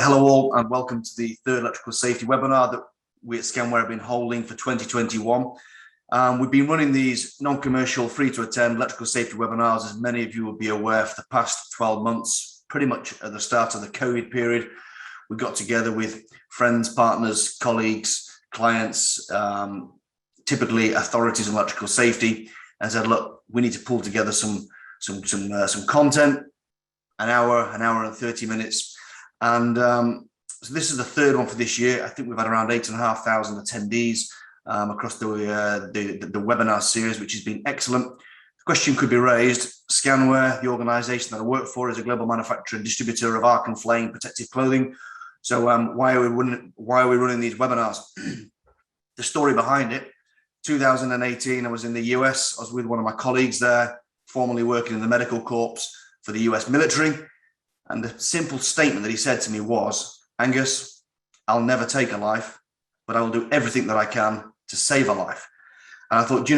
Hello all, and welcome to the third electrical safety webinar that we at Scanware have been holding for 2021. We've been running these non-commercial, free-to-attend electrical safety webinars, as many of you will be aware, for the past 12 months, pretty much at the start of the COVID period. We got together with friends, partners, colleagues, clients, typically authorities in electrical safety, and said, look, we need to pull together some content, an hour and 30 minutes. And so this is the third one for this year. I think we've had around 8,500 attendees across the webinar series, which has been excellent. The question could be raised: Scanware, the organization that I work for, is a global manufacturer and distributor of arc and flame protective clothing. So why are we running these webinars? The story behind it: 2018, I was in the US. I was with one of my colleagues there, formerly working in the medical corps for the US military. And the simple statement that he said to me was, Angus, I'll never take a life, but I will do everything that I can to save a life. And I thought,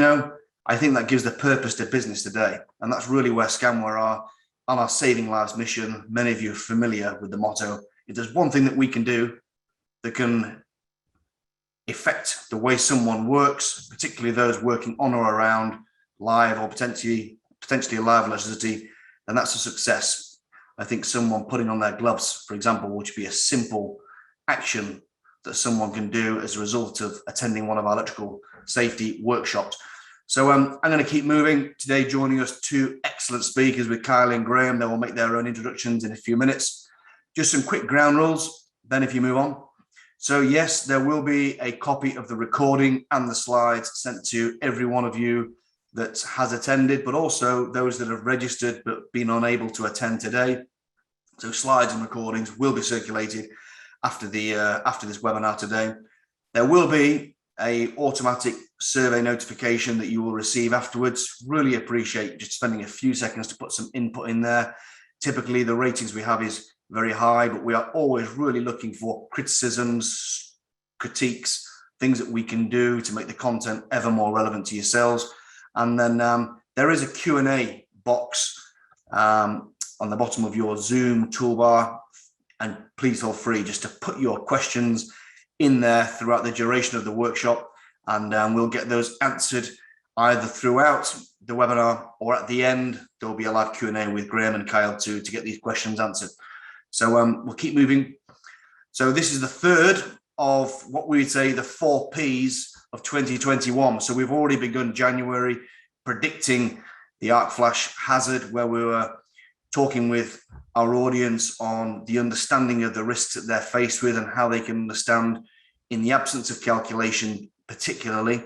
I think that gives the purpose to business today. And that's really where Scanware are on our saving lives mission. Many of you are familiar with the motto. If there's one thing that we can do that can affect the way someone works, particularly those working on or around live or potentially live electricity, then that's a success. I think someone putting on their gloves, for example, which would be a simple action that someone can do as a result of attending one of our electrical safety workshops. So I'm going to keep moving. Today, joining us, two excellent speakers with Kyle and Graham. They will make their own introductions in a few minutes. Just some quick ground rules, then if you move on. So yes, there will be a copy of the recording and the slides sent to every one of you that has attended, but also those that have registered but been unable to attend today. So slides and recordings will be circulated after this webinar today. There will be an automatic survey notification that you will receive afterwards. Really appreciate just spending a few seconds to put some input in there. Typically, the ratings we have is very high, but we are always really looking for criticisms, critiques, things that we can do to make the content ever more relevant to yourselves. And then there is a Q&A box on the bottom of your Zoom toolbar, and please feel free just to put your questions in there throughout the duration of the workshop, and we'll get those answered either throughout the webinar or at the end. There will be a live Q&A with Graham and Kyle to get these questions answered. So we'll keep moving. So this is the third of what we would say the 4 Ps of 2021. So we've already begun January predicting the arc flash hazard, where we were talking with our audience on the understanding of the risks that they're faced with and how they can understand in the absence of calculation, particularly.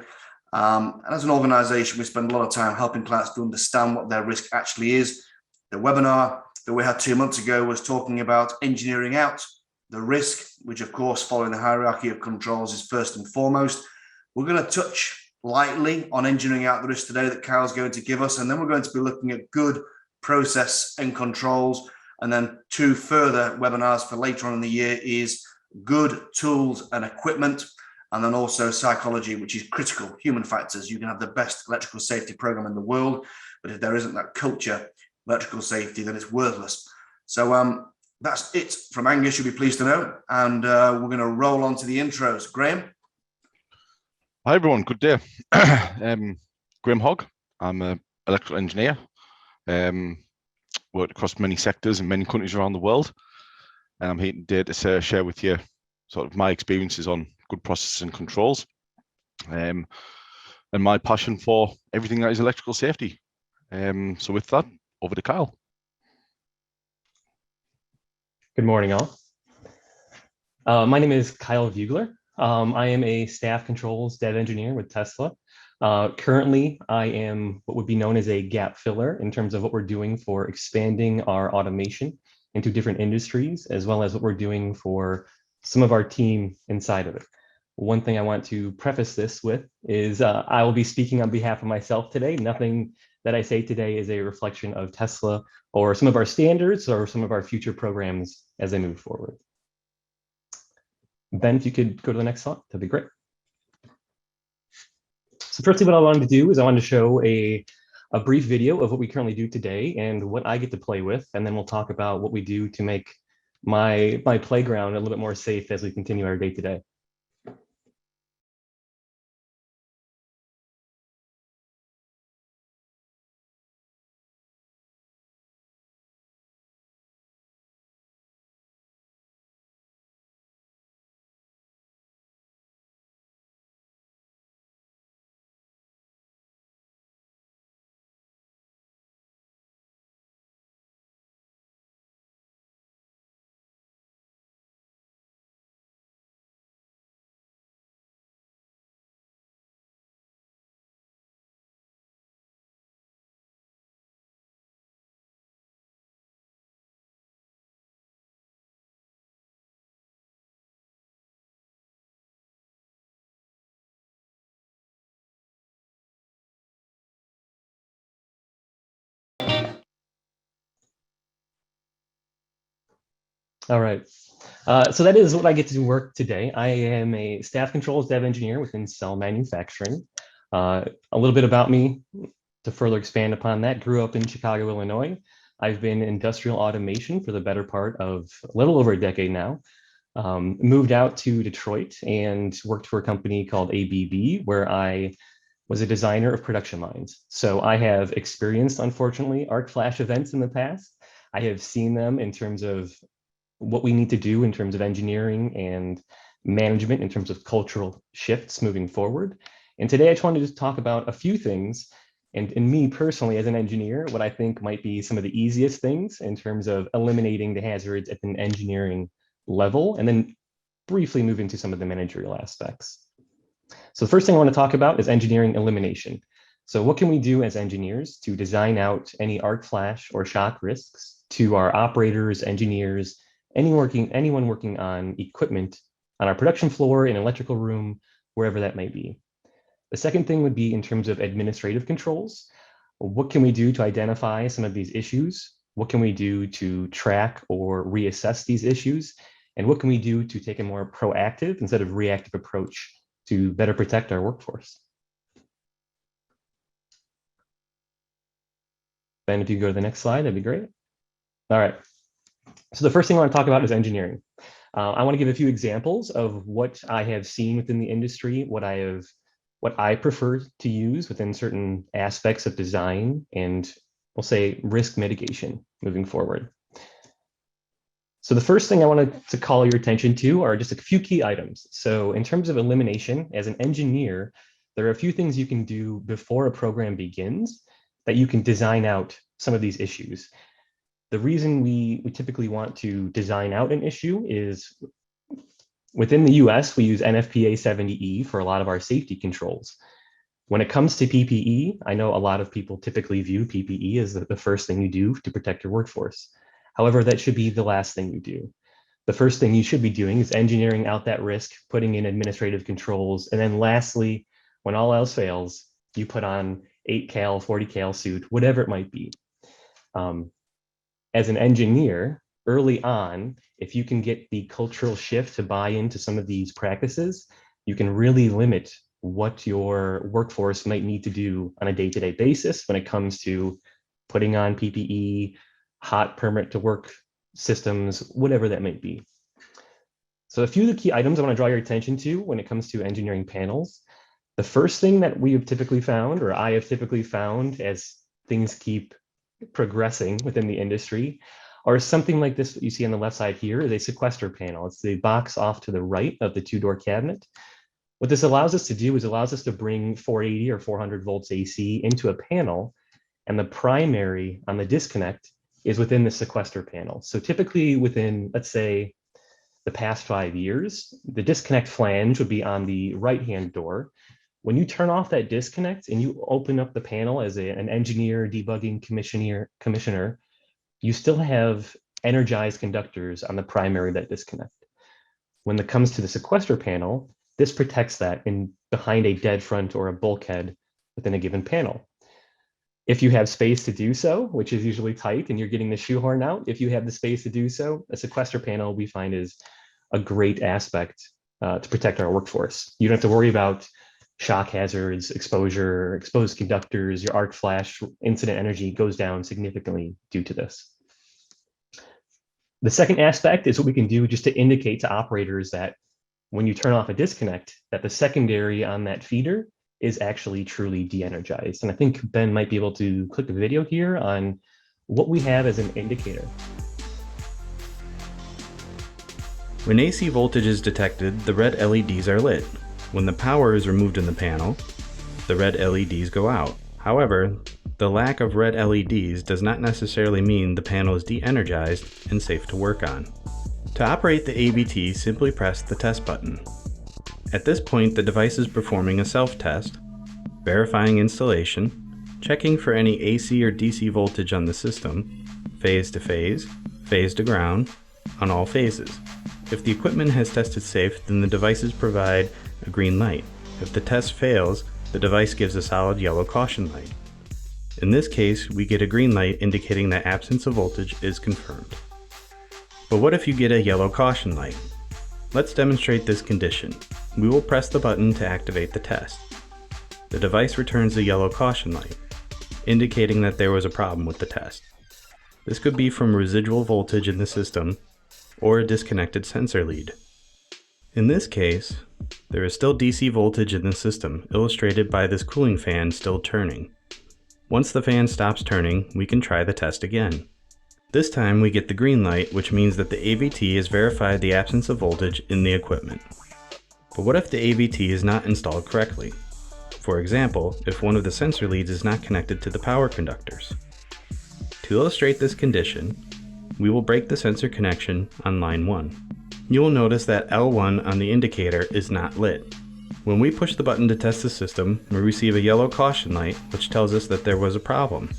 And as an organization, we spend a lot of time helping clients to understand what their risk actually is. The webinar that we had 2 months ago was talking about engineering out the risk, which of course, following the hierarchy of controls, is first and foremost. We're going to touch lightly on engineering out the risk today that Kyle's going to give us, and then we're going to be looking at good process and controls. And then 2 further webinars for later on in the year is good tools and equipment, and then also psychology, which is critical, human factors. You can have the best electrical safety program in the world, but if there isn't that culture of electrical safety, then it's worthless. So that's it from Angus, you'll be pleased to know. And we're going to roll on to the intros. Graham? Hi everyone, good day. Graham Hogg. I'm an electrical engineer. Worked across many sectors in many countries around the world. And I'm here today to share with you sort of my experiences on good processes and controls, and my passion for everything that is electrical safety. So with that, over to Kyle. Good morning, all. My name is Kyle Veugeler. I am a staff controls dev engineer with Tesla. Currently, I am what would be known as a gap filler in terms of what we're doing for expanding our automation into different industries, as well as what we're doing for some of our team inside of it. One thing I want to preface this with is I will be speaking on behalf of myself today. Nothing that I say today is a reflection of Tesla or some of our standards or some of our future programs as I move forward. Ben, if you could go to the next slide, that'd be great. So firstly, what I wanted to do is I wanted to show a brief video of what we currently do today and what I get to play with, and then we'll talk about what we do to make my playground a little bit more safe as we continue our day to day. All right. So that is what I get to do work today. I am a staff controls dev engineer within cell manufacturing. A little bit about me to further expand upon that. Grew up in Chicago, Illinois. I've been in industrial automation for the better part of a little over a decade now. Moved out to Detroit and worked for a company called ABB, where I was a designer of production lines. So I have experienced, unfortunately, arc flash events in the past. I have seen them in terms of what we need to do in terms of engineering and management in terms of cultural shifts moving forward. And today I just wanted to talk about a few things, and in me personally as an engineer, what I think might be some of the easiest things in terms of eliminating the hazards at an engineering level, and then briefly move into some of the managerial aspects. So the first thing I want to talk about is engineering elimination. So what can we do as engineers to design out any arc flash or shock risks to our operators, engineers, anyone working on equipment on our production floor, in an electrical room, wherever that may be. The second thing would be in terms of administrative controls. What can we do to identify some of these issues? What can we do to track or reassess these issues? And what can we do to take a more proactive instead of reactive approach to better protect our workforce? Ben, if you go to the next slide, that'd be great. All right. So the first thing I want to talk about is engineering. I want to give a few examples of what I have seen within the industry, what I prefer to use within certain aspects of design and we'll say risk mitigation moving forward. So the first thing I wanted to call your attention to are just a few key items. So in terms of elimination, as an engineer, there are a few things you can do before a program begins that you can design out some of these issues. The reason we typically want to design out an issue is within the US, we use NFPA 70E for a lot of our safety controls. When it comes to PPE, I know a lot of people typically view PPE as the first thing you do to protect your workforce. However, that should be the last thing you do. The first thing you should be doing is engineering out that risk, putting in administrative controls, and then lastly, when all else fails, you put on 8 cal, 40 cal suit, whatever it might be. As an engineer, early on, if you can get the cultural shift to buy into some of these practices, you can really limit what your workforce might need to do on a day-to-day basis when it comes to putting on PPE, hot permit to work systems, whatever that might be. So a few of the key items I want to draw your attention to when it comes to engineering panels. The first thing that we have typically found, or I have typically found as things keep progressing within the industry, or something like this you see on the left side here is a sequester panel. It's the box off to the right of the two-door cabinet. What this allows us to do is allows us to bring 480 or 400 volts AC into a panel, and the primary on the disconnect is within the sequester panel. So typically within, let's say, the past 5 years, the disconnect flange would be on the right-hand door. When you turn off that disconnect and you open up the panel as an engineer, debugging commissioner, you still have energized conductors on the primary of that disconnect. When it comes to the sequester panel, this protects that in behind a dead front or a bulkhead within a given panel. If you have space to do so, which is usually tight and you're getting the shoehorn out, if you have the space to do so, a sequester panel we find is a great aspect to protect our workforce. You don't have to worry about shock hazards, exposure, exposed conductors, your arc flash incident energy goes down significantly due to this. The second aspect is what we can do just to indicate to operators that when you turn off a disconnect, that the secondary on that feeder is actually truly de-energized. And I think Ben might be able to click a video here on what we have as an indicator. When AC voltage is detected, the red LEDs are lit. When the power is removed in the panel, the red LEDs go out. However, the lack of red LEDs does not necessarily mean the panel is de-energized and safe to work on. To operate the AVT, simply press the test button. At this point, the device is performing a self-test, verifying installation, checking for any AC or DC voltage on the system, phase to phase, phase to ground, on all phases. If the equipment has tested safe, then the devices provide a green light. If the test fails, the device gives a solid yellow caution light. In this case, we get a green light indicating that absence of voltage is confirmed. But what if you get a yellow caution light? Let's demonstrate this condition. We will press the button to activate the test. The device returns a yellow caution light, indicating that there was a problem with the test. This could be from residual voltage in the system or a disconnected sensor lead. In this case, there is still DC voltage in the system, illustrated by this cooling fan still turning. Once the fan stops turning, we can try the test again. This time we get the green light, which means that the AVT has verified the absence of voltage in the equipment. But what if the AVT is not installed correctly? For example, if one of the sensor leads is not connected to the power conductors. To illustrate this condition, we will break the sensor connection on line 1. You will notice that L1 on the indicator is not lit. When we push the button to test the system, we receive a yellow caution light, which tells us that there was a problem.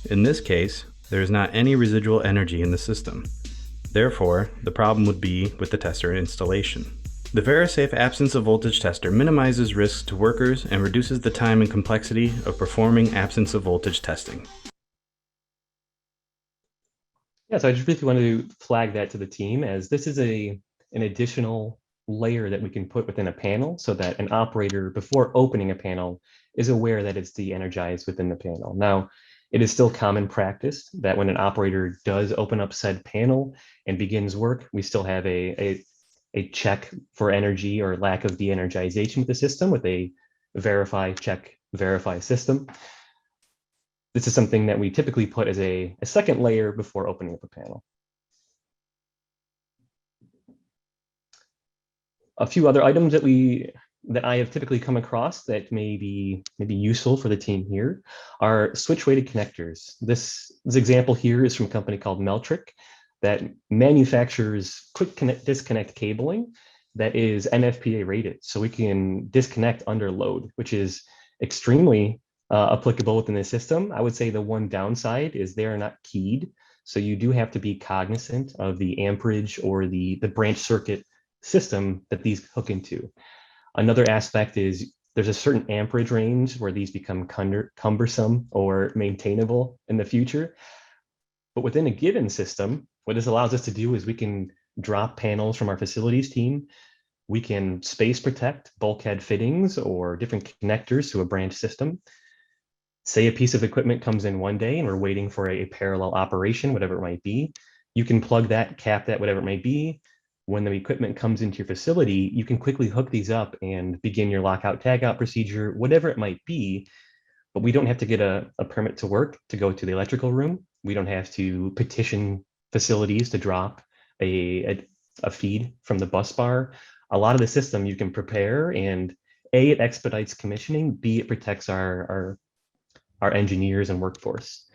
In this case, there is not any residual energy in the system. Therefore, the problem would be with the tester installation. The VeriSafe absence of voltage tester minimizes risks to workers and reduces the time and complexity of performing absence of voltage testing. Yeah, so I just briefly wanted to flag that to the team, as this is an additional layer that we can put within a panel so that an operator, before opening a panel, is aware that it's de-energized within the panel. Now, it is still common practice that when an operator does open up said panel and begins work, we still have a check for energy or lack of de-energization with the system with a verify, check, verify system. This is something that we typically put as a second layer before opening up a panel. A few other items that I have typically come across that may be useful for the team here are switch-weighted connectors. This example here is from a company called Meltrick that manufactures quick disconnect cabling that is NFPA rated. So we can disconnect under load, which is extremely applicable within the system. I would say the one downside is they are not keyed. So you do have to be cognizant of the amperage or the branch circuit system that these hook into. Another aspect is there's a certain amperage range where these become cumbersome or maintainable in the future. But within a given system, what this allows us to do is we can drop panels from our facilities team. We can space protect bulkhead fittings or different connectors to a branch system. Say a piece of equipment comes in one day and we're waiting for a parallel operation, whatever it might be. You can plug that, cap that, whatever it might be. When the equipment comes into your facility, you can quickly hook these up and begin your lockout tagout procedure, whatever it might be. But we don't have to get a permit to work to go to the electrical room. We don't have to petition facilities to drop a feed from the bus bar. A lot of the system you can prepare, and A, it expedites commissioning, B, it protects our engineers and workforce.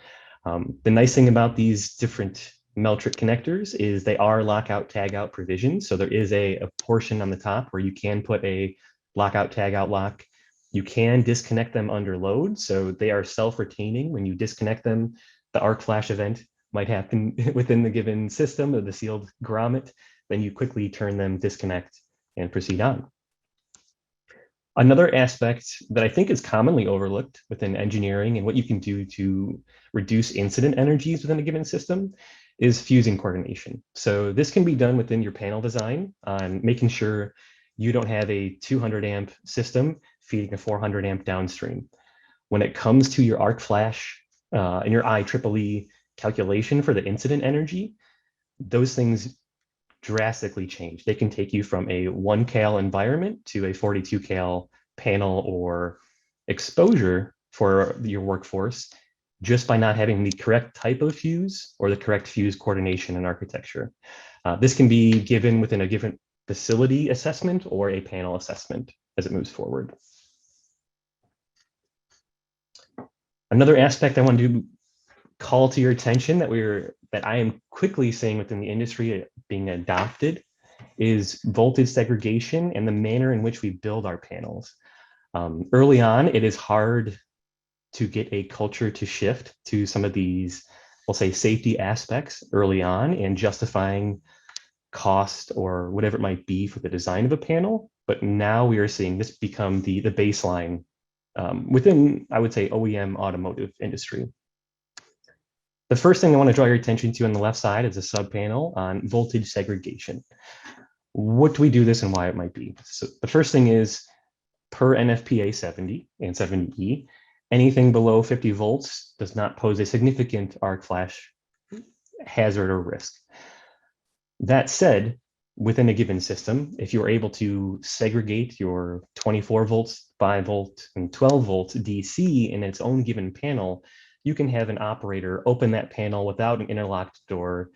The nice thing about these different Meltrick connectors is they are lockout tagout provisions. So there is a portion on the top where you can put a lockout tagout lock. You can disconnect them under load. So they are self-retaining. When you disconnect them, the arc flash event might happen within the given system of the sealed grommet. Then you quickly turn them, disconnect, and proceed on. Another aspect that I think is commonly overlooked within engineering and what you can do to reduce incident energies within a given system is fusing coordination. So this can be done within your panel design on making sure you don't have a 200 amp system feeding a 400 amp downstream. When it comes to your arc flash and your IEEE calculation for the incident energy, those things drastically change. They can take you from a 1 cal environment to a 42 cal panel or exposure for your workforce just by not having the correct type of fuse or the correct fuse coordination and architecture. This can be given within a given facility assessment or a panel assessment as it moves forward. Another aspect I want to call to your attention that I am quickly seeing within the industry being adopted is voltage segregation and the manner in which we build our panels. Early on, it is hard to get a culture to shift to some of these, we'll say, safety aspects early on and justifying cost or whatever it might be for the design of a panel. But now we are seeing this become the baseline within, I would say, OEM automotive industry. The first thing I want to draw your attention to on the left side is a sub-panel on voltage segregation. What do we do this and why it might be? So the first thing is per NFPA 70 and 70E, anything below 50 volts does not pose a significant arc flash hazard or risk. That said, within a given system, if you're able to segregate your 24 volts, 5 volt, and 12 volts DC in its own given panel, you can have an operator open that panel without an interlocked door.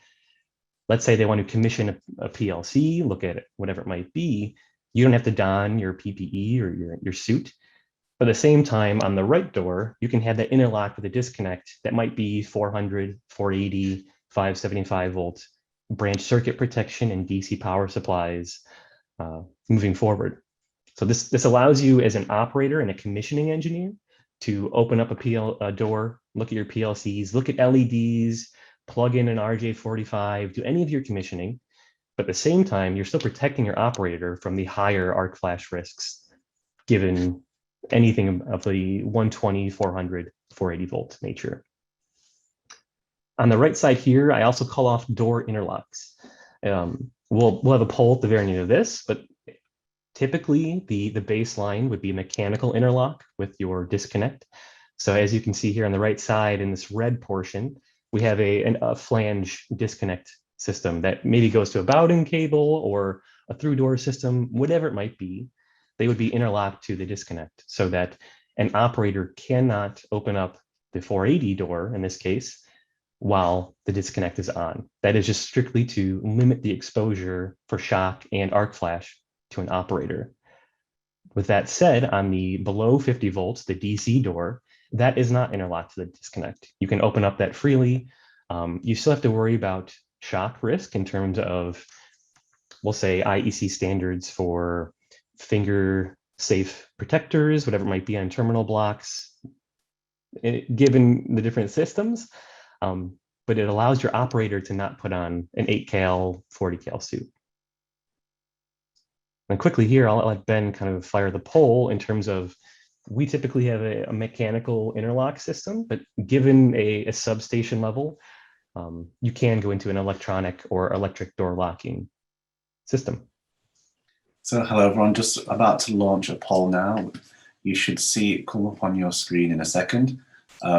Let's say they want to commission a PLC, look at it, whatever it might be. You don't have to don your PPE or your suit. But at the same time, on the right door, you can have that interlock with a disconnect that might be 400, 480, 575 volt branch circuit protection and DC power supplies moving forward. So this allows you as an operator and a commissioning engineer to open up a door, look at your PLCs, look at LEDs, plug in an RJ45, do any of your commissioning, but at the same time, you're still protecting your operator from the higher arc flash risks, given anything of the 120, 400, 480 volt nature. On the right side here, I also call off door interlocks. We'll have a poll at the very end of this, but typically the baseline would be a mechanical interlock with your disconnect. So as you can see here on the right side in this red portion, we have a flange disconnect system that maybe goes to a bowed-in cable or a through door system, whatever it might be. They would be interlocked to the disconnect so that an operator cannot open up the 480 door in this case while the disconnect is on. That is just strictly to limit the exposure for shock and arc flash to an operator. With that said, on the below 50 volts, the DC door, that is not interlocked to the disconnect. You can open up that freely. You still have to worry about shock risk in terms of, we'll say, IEC standards for finger safe protectors, whatever it might be on terminal blocks, given the different systems. But it allows your operator to not put on an 8 cal, 40 cal suit. And quickly here, I'll let Ben kind of fire the poll in terms of, we typically have a mechanical interlock system, but given a substation level, you can go into an electronic or electric door locking system. So hello everyone, just about to launch a poll now. You should see it come up on your screen in a second.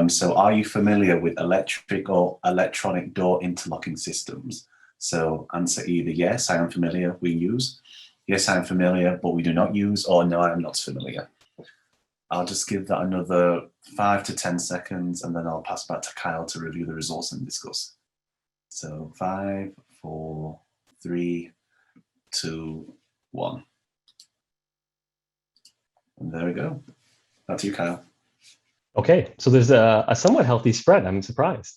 So are you familiar with electric or electronic door interlocking systems? So answer either yes, I am familiar, we use. Yes, I am familiar, but we do not use, or no, I am not familiar. I'll just give that another 5 to 10 seconds and then I'll pass back to Kyle to review the results and discuss. So 5, 4, 3, 2, 1. And there we go. Back to you, Kyle. Okay, so there's a somewhat healthy spread. I'm surprised.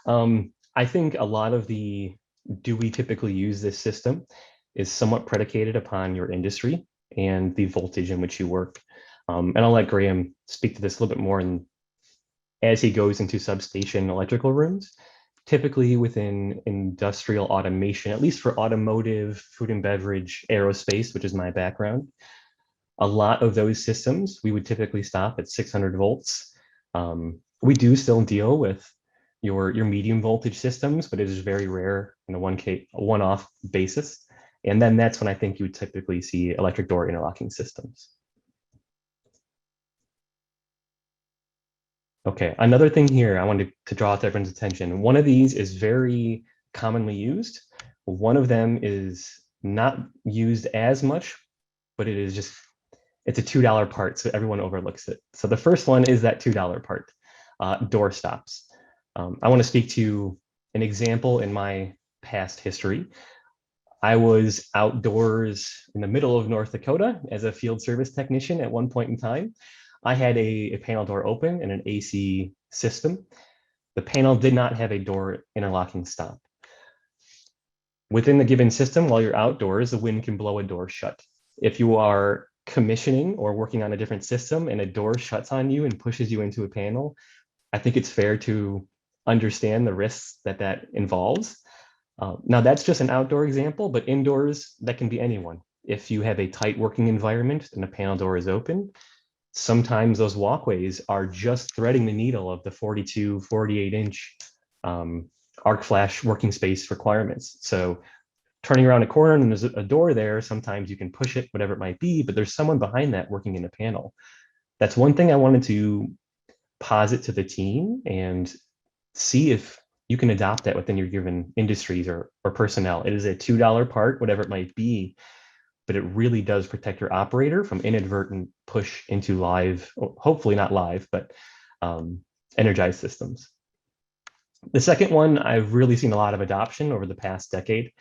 I think a lot of the do we typically use this system is somewhat predicated upon your industry and the voltage in which you work. And I'll let Graham speak to this a little bit more as he goes into substation electrical rooms. Typically within industrial automation, at least for automotive, food and beverage, aerospace, which is my background, a lot of those systems, we would typically stop at 600 volts. We do still deal with your medium voltage systems, but it is very rare in a one-off basis. And then that's when I think you would typically see electric door interlocking systems. Okay, another thing here I wanted to draw to everyone's attention. One of these is very commonly used. One of them is not used as much, but it's a $2 part, so everyone overlooks it. So the first one is that $2 part, door stops. I want to speak to an example in my past history. I was outdoors in the middle of North Dakota as a field service technician at one point in time. I had a panel door open in an AC system. The panel did not have a door interlocking stop. Within the given system, while you're outdoors, the wind can blow a door shut. If you are commissioning or working on a different system and a door shuts on you and pushes you into a panel, I think it's fair to understand the risks that that involves. Now that's just an outdoor example, but indoors, that can be anyone. If you have a tight working environment and a panel door is open, sometimes those walkways are just threading the needle of the 42, 48-inch arc flash working space requirements. So turning around a corner and there's a door there, sometimes you can push it, whatever it might be, but there's someone behind that working in a panel. That's one thing I wanted to posit to the team and see if you can adopt that within your given industries or personnel. It is a $2 part, whatever it might be, but it really does protect your operator from inadvertent push into live, hopefully not live, but energized systems. The second one, I've really seen a lot of adoption over the past decade.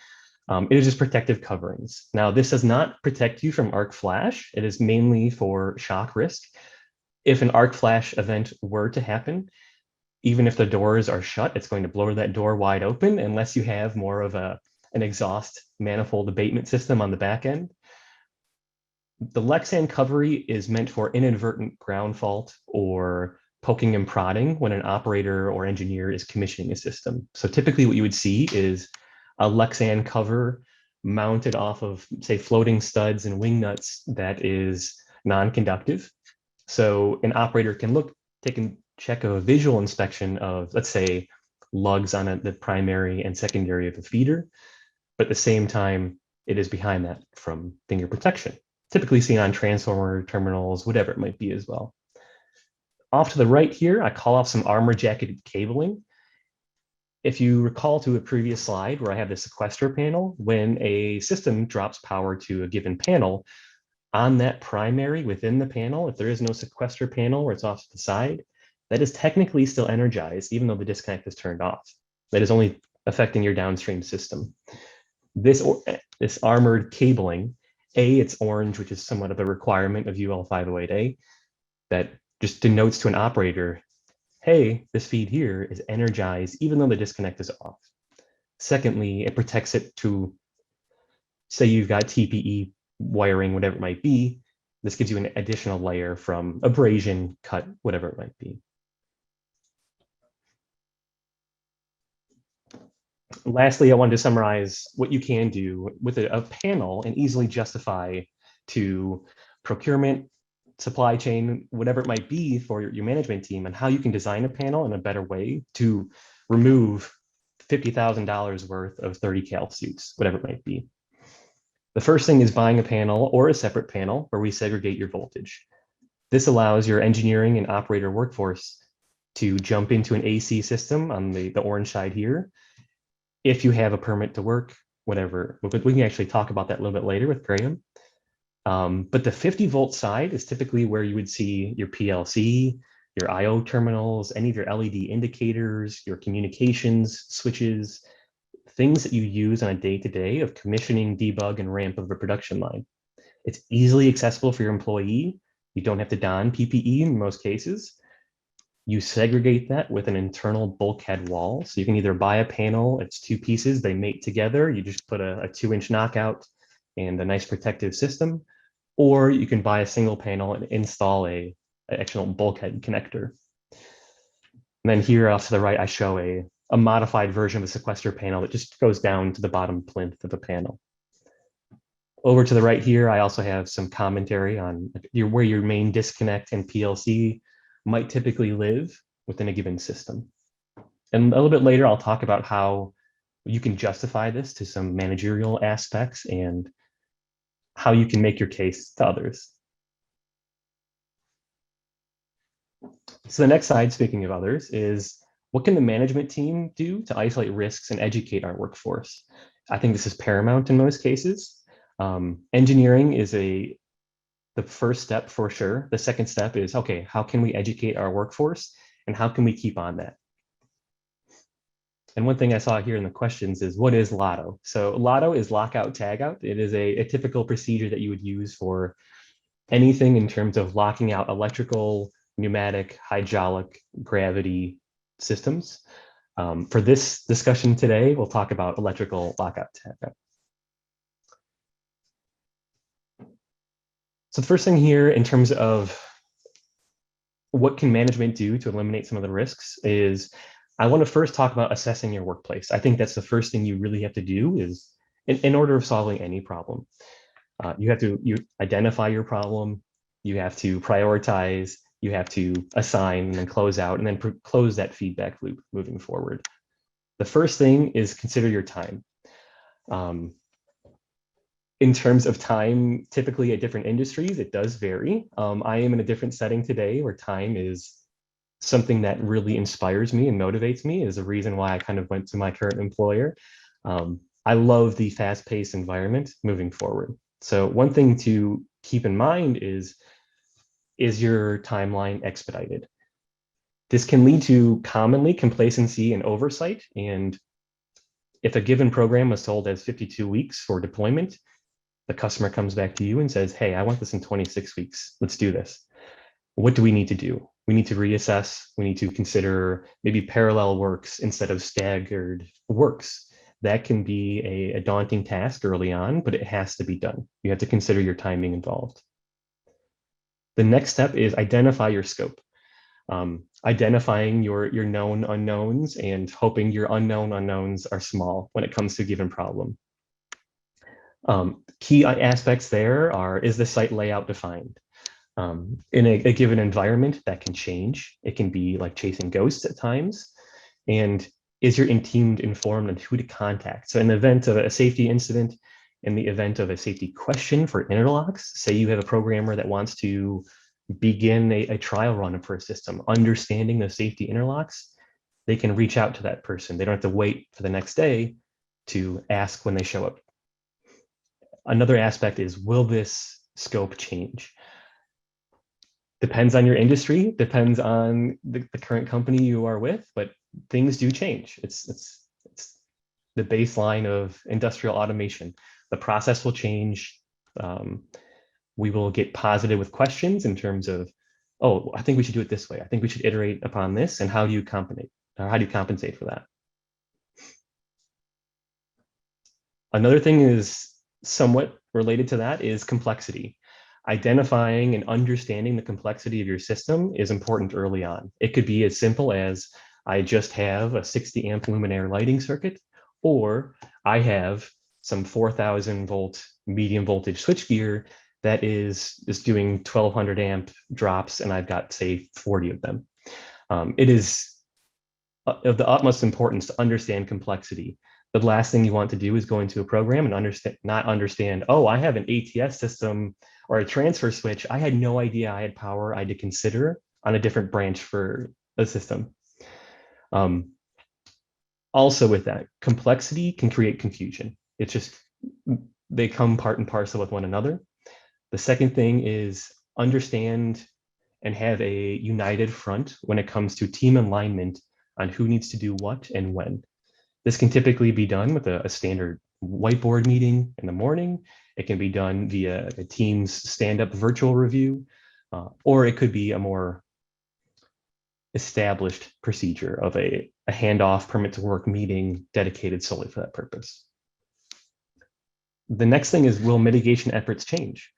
It is just protective coverings. Now, this does not protect you from arc flash. It is mainly for shock risk. If an arc flash event were to happen, even if the doors are shut, it's going to blow that door wide open unless you have more of an exhaust manifold abatement system on the back end. The Lexan covery is meant for inadvertent ground fault or poking and prodding when an operator or engineer is commissioning a system. So typically what you would see is a Lexan cover mounted off of, say, floating studs and wing nuts that is non-conductive. So an operator can check a visual inspection of, let's say, lugs on the primary and secondary of the feeder, but at the same time, it is behind that from finger protection, typically seen on transformer terminals, whatever it might be as well. Off to the right here, I call off some armor jacketed cabling. If you recall to a previous slide where I have the sequester panel, when a system drops power to a given panel, on that primary within the panel, if there is no sequester panel where it's off to the side, that is technically still energized, even though the disconnect is turned off. That is only affecting your downstream system. This armored cabling, it's orange, which is somewhat of a requirement of UL 508A, that just denotes to an operator, hey, this feed here is energized, even though the disconnect is off. Secondly, it protects it to, say you've got TPE wiring, whatever it might be. This gives you an additional layer from abrasion, cut, whatever it might be. Lastly, I wanted to summarize what you can do with a panel and easily justify to procurement, supply chain, whatever it might be for your management team, and how you can design a panel in a better way to remove $50,000 worth of 30 cal suits, whatever it might be. The first thing is buying a panel or a separate panel where we segregate your voltage. This allows your engineering and operator workforce to jump into an AC system on the orange side here. If you have a permit to work, whatever, we can actually talk about that a little bit later with Graham. But the 50-volt side is typically where you would see your PLC, your IO terminals, any of your LED indicators, your communications switches, things that you use on a day-to-day of commissioning, debug, and ramp of a production line. It's easily accessible for your employee. You don't have to don PPE in most cases. You segregate that with an internal bulkhead wall. So you can either buy a panel, it's two pieces, they mate together. You just put a 2-inch knockout and a nice protective system, or you can buy a single panel and install an actual bulkhead connector. And then here off to the right, I show a modified version of a sequester panel that just goes down to the bottom plinth of the panel. Over to the right here, I also have some commentary on where your main disconnect and PLC might typically live within a given system. And a little bit later, I'll talk about how you can justify this to some managerial aspects and how you can make your case to others. So the next slide, speaking of others, is What can the management team do to isolate risks and educate our workforce? I think this is paramount in most cases. Engineering is the first step for sure. The second step is, okay, how can we educate our workforce and how can we keep on that? And one thing I saw here in the questions is, what is LOTO? So LOTO is lockout tagout. It is a typical procedure that you would use for anything in terms of locking out electrical, pneumatic, hydraulic, gravity systems. For this discussion today, we'll talk about electrical lockout tagout. So the first thing here in terms of what can management do to eliminate some of the risks is, I want to first talk about assessing your workplace. I think that's the first thing you really have to do is in order of solving any problem. You have to identify your problem, you have to prioritize, you have to assign and then close out and then close that feedback loop moving forward. The first thing is consider your time. In terms of time, typically at different industries, it does vary. I am in a different setting today where time is something that really inspires me and motivates me, is a reason why I kind of went to my current employer. I love the fast-paced environment moving forward. So one thing to keep in mind is your timeline expedited? This can lead to commonly complacency and oversight. And if a given program was sold as 52 weeks for deployment, the customer comes back to you and says, hey, I want this in 26 weeks. Let's do this. What do we need to do? We need to reassess. We need to consider maybe parallel works instead of staggered works. That can be a daunting task early on, but it has to be done. You have to consider your timing involved. The next step is identify your scope. Identifying your known unknowns and hoping your unknown unknowns are small when it comes to a given problem. Key aspects there are, is the site layout defined? In a given environment, that can change. It can be like chasing ghosts at times. And is your team informed on who to contact? So in the event of a safety incident, in the event of a safety question for interlocks, say you have a programmer that wants to begin a trial run for a system, understanding the safety interlocks, they can reach out to that person. They don't have to wait for the next day to ask when they show up. Another aspect is, will this scope change? Depends on your industry, depends on the current company you are with, but things do change. It's the baseline of industrial automation. The process will change. We will get positive with questions in terms of, oh, I think we should do it this way. I think we should iterate upon this. And how do you compensate for that? Another thing is somewhat related to that is complexity. Identifying and understanding the complexity of your system is important early on. It could be as simple as, I just have a 60 amp luminaire lighting circuit, or I have some 4,000 volt medium voltage switchgear that is doing 1,200 amp drops, and I've got, say, 40 of them. It is of the utmost importance to understand complexity. The last thing you want to do is go into a program and not understand, oh, I have an ATS system or a transfer switch. I had no idea I had power I had to consider on a different branch for a system. Also with that, complexity can create confusion. It's just, they come part and parcel with one another. The second thing is understand and have a united front when it comes to team alignment on who needs to do what and when. This can typically be done with a standard whiteboard meeting in the morning. It can be done via a Teams stand-up virtual review, or it could be a more established procedure of a handoff permit to work meeting dedicated solely for that purpose. The next thing is, will mitigation efforts change?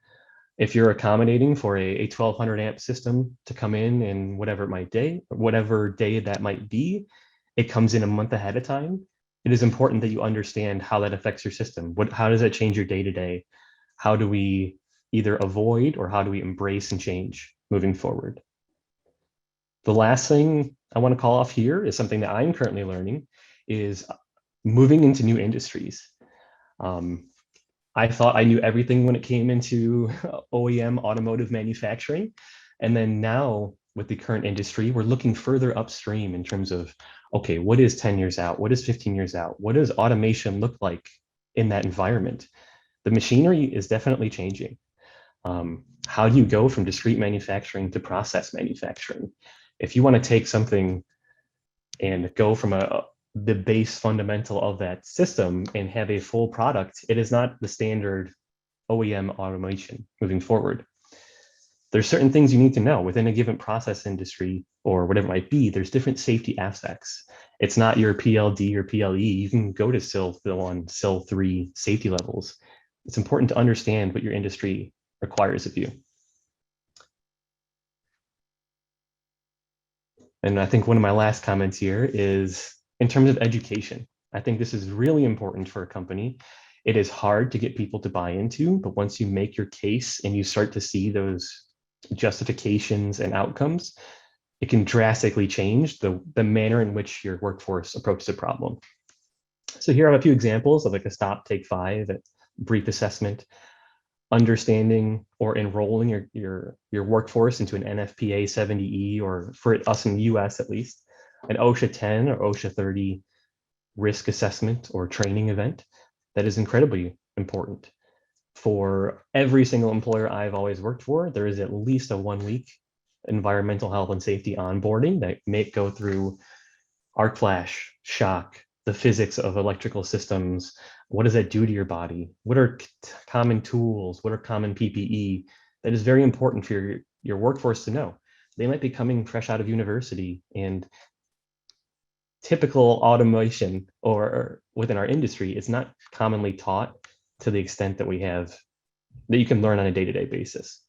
If you're accommodating for a 1,200 amp system to come in whatever day that might be, it comes in a month ahead of time. It is important that you understand how that affects your system. How does that change your day-to-day? How do we either avoid or how do we embrace and change moving forward? The last thing I want to call off here is something that I'm currently learning, is moving into new industries. I thought I knew everything when it came into OEM automotive manufacturing. And then now with the current industry, we're looking further upstream in terms of, okay, what is 10 years out? What is 15 years out? What does automation look like in that environment? The machinery is definitely changing. How do you go from discrete manufacturing to process manufacturing? If you want to take something and go from the base fundamental of that system and have a full product, it is not the standard OEM automation moving forward. There's certain things you need to know within a given process industry or whatever it might be. There's different safety aspects. It's not your PLD or PLE. You can go to SIL 1, SIL 3 safety levels. It's important to understand what your industry requires of you. And I think one of my last comments here is in terms of education. I think this is really important for a company. It is hard to get people to buy into, but once you make your case and you start to see those justifications and outcomes, it can drastically change the manner in which your workforce approaches a problem. So here I have a few examples of like a stop, take 5, a brief assessment, understanding or enrolling your workforce into an NFPA 70E, or for us in the US at least, an OSHA 10 or OSHA 30 risk assessment or training event. That is incredibly important. For every single employer I've always worked for, there is at least a 1-week environmental health and safety onboarding that may go through arc flash, shock, the physics of electrical systems. What does that do to your body? What are common tools? What are common PPE? That is very important for your workforce to know. They might be coming fresh out of university, and typical automation or within our industry is not commonly taught to the extent that we have, that you can learn on a day-to-day basis.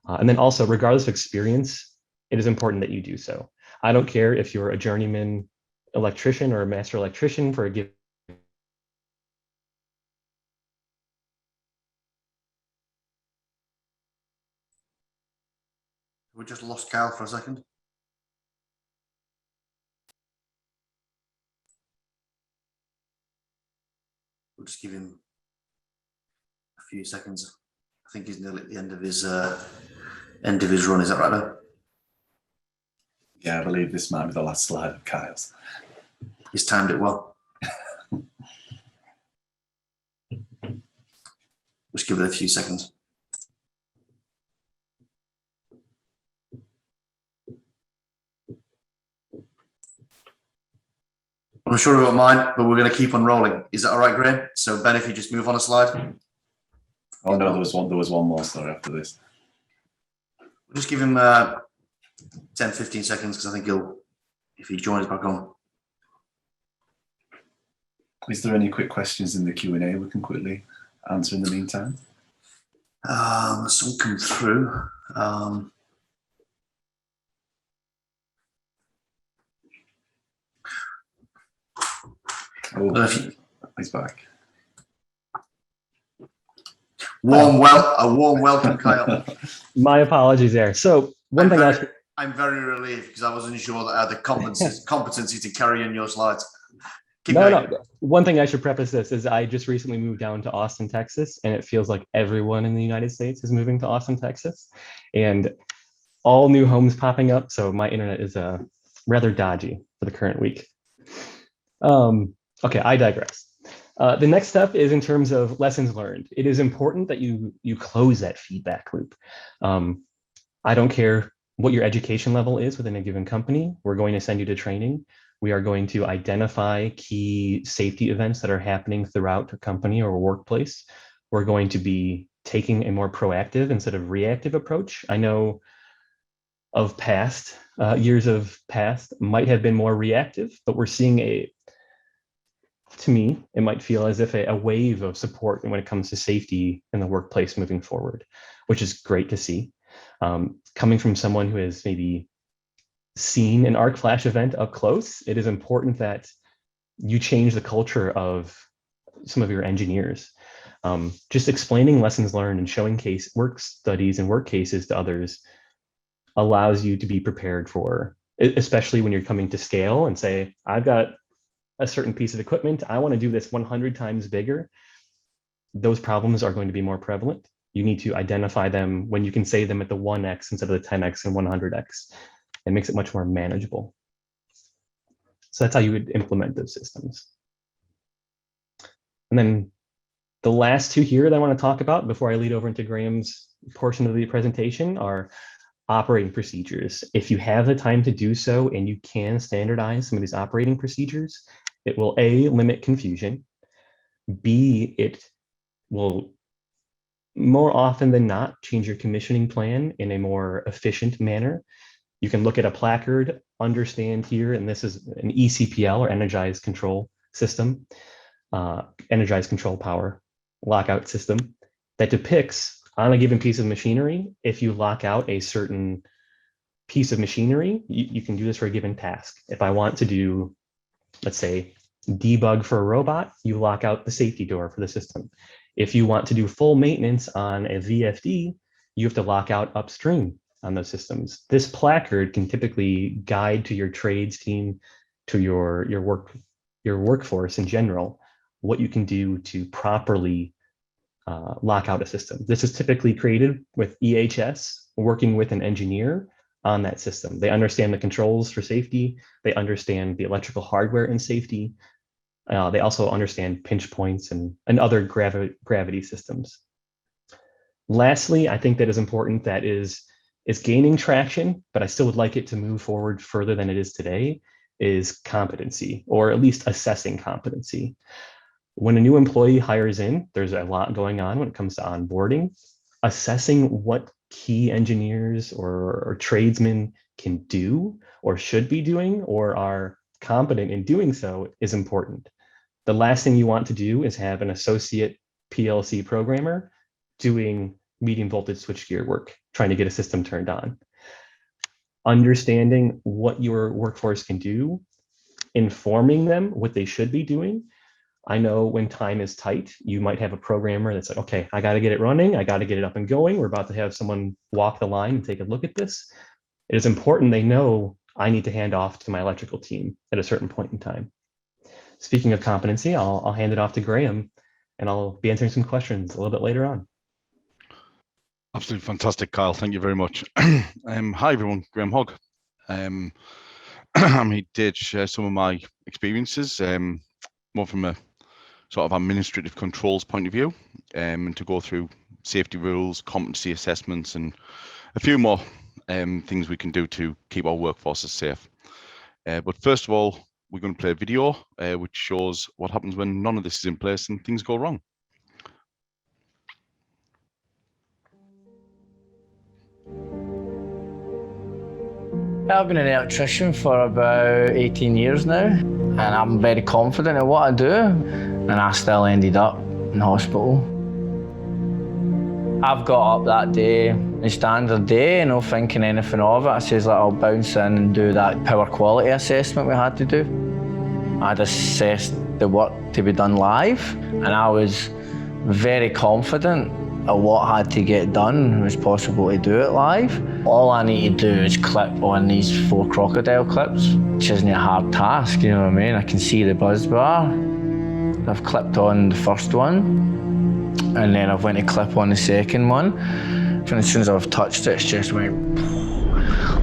And then also, regardless of experience, it is important that you do so. I don't care if you're a journeyman electrician or a master electrician for a given. We just lost Kyle for a second. We'll just give him a few seconds. I think he's nearly at the end of his run. Is that right, Ben? Yeah, I believe this might be the last slide of Kyle's. He's timed it well. Just give it a few seconds. I'm sure we won't mind, but we're going to keep on rolling. Is that all right, Graham? So Ben, if you just move on a slide. Oh no, there was one more story after this. We'll just give him 10, 15 seconds, because I think if he joins back on. Is there any quick questions in the Q&A we can quickly answer in the meantime? Some come through. Oh, he's back. A warm welcome, Kyle. My apologies there. So one thing I'm very relieved, because I wasn't sure that I had the competency to carry in your slides. No. One thing I should preface this is I just recently moved down to Austin, Texas, and it feels like everyone in the United States is moving to Austin, Texas, and all new homes popping up. So my internet is rather dodgy for the current week. Okay, I digress. The next step is in terms of lessons learned. It is important that you close that feedback loop. I don't care what your education level is within a given company. We're going to send you to training. We are going to identify key safety events that are happening throughout a company or a workplace. We're going to be taking a more proactive instead of reactive approach. I know of past years of past might have been more reactive, but we're seeing to me, it might feel as if a wave of support when it comes to safety in the workplace moving forward, which is great to see. Coming from someone who has maybe seen an arc flash event up close, it is important that you change the culture of some of your engineers. Just explaining lessons learned and showing work studies and work cases to others allows you to be prepared for, especially when you're coming to scale and say, I've got a certain piece of equipment, I want to do this 100 times bigger. Those problems are going to be more prevalent. You need to identify them when you can say them at the 1x instead of the 10x and 100x. It makes it much more manageable. So that's how you would implement those systems. And then the last two here that I want to talk about before I lead over into Graham's portion of the presentation are operating procedures. If you have the time to do so and you can standardize some of these operating procedures, it will A, limit confusion, B, it will more often than not change your commissioning plan in a more efficient manner. You can look at a placard, understand here, and this is an ECPL or energized control system, energized control power lockout system that depicts on a given piece of machinery, if you lock out a certain piece of machinery, you can do this for a given task. If I want to do, let's say, debug for a robot, you lock out the safety door for the system. If you want to do full maintenance on a VFD, you have to lock out upstream on those systems. This placard can typically guide to your trades team, to your workforce in general, what you can do to properly lock out a system. This is typically created with EHS working with an engineer on that system. They understand the controls for safety. They understand the electrical hardware and safety. They also understand pinch points and other gravity systems. Lastly, I think that is important, that is gaining traction, but I still would like it to move forward further than it is today, is competency, or at least assessing competency. When a new employee hires in, there's a lot going on when it comes to onboarding. Assessing what key engineers or tradesmen can do or should be doing or are competent in doing so is important. The last thing you want to do is have an associate PLC programmer doing medium voltage switchgear work, trying to get a system turned on. Understanding what your workforce can do, informing them what they should be doing. I know when time is tight, you might have a programmer that's like, okay, I got to get it running. I got to get it up and going. We're about to have someone walk the line and take a look at this. It is important they know I need to hand off to my electrical team at a certain point in time. Speaking of competency, I'll hand it off to Graham, and I'll be answering some questions a little bit later on. Absolutely fantastic, Kyle. Thank you very much. Hi, everyone. Graham Hogg. I'm here to share some of my experiences, more from a sort of administrative controls point of view, and to go through safety rules, competency assessments, and a few more things we can do to keep our workforces safe. But first of all, we're going to play a video which shows what happens when none of this is in place and things go wrong. I've been an electrician for about 18 years now, and I'm very confident in what I do, and I still ended up in hospital. I've got up that day, the standard day, no thinking anything of it. I says, like, I'll bounce in and do that power quality assessment we had to do. I'd assessed the work to be done live, and I was very confident of what had to get done. It was possible to do it live. All I need to do is clip on these 4 crocodile clips, which isn't a hard task, you know what I mean? I can see the buzz bar. I've clipped on the first one, and then I've went to clip on the second one. And as soon as I've touched it, it's just went,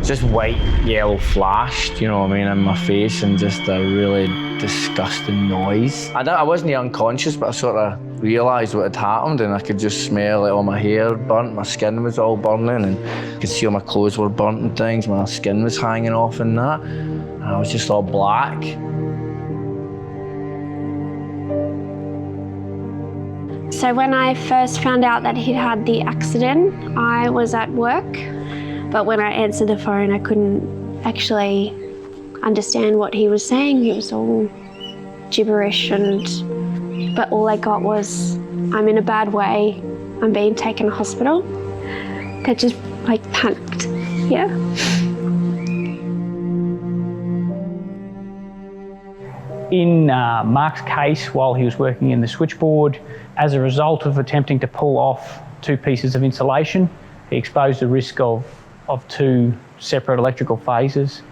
just white, yellow flashed, you know what I mean, in my face, and just a really disgusting noise. I wasn't unconscious, but I sort of realised what had happened, and I could just smell it, all my hair burnt, my skin was all burning, and I could see all my clothes were burnt and things, my skin was hanging off and that, and I was just all black. So when I first found out that he'd had the accident, I was at work, but when I answered the phone, I couldn't actually understand what he was saying. It was all gibberish, but all I got was, I'm in a bad way, I'm being taken to hospital. I just panicked, yeah. In Mark's case, while he was working in the switchboard, as a result of attempting to pull off 2 pieces of insulation, he exposed the risk of 2 separate electrical phases.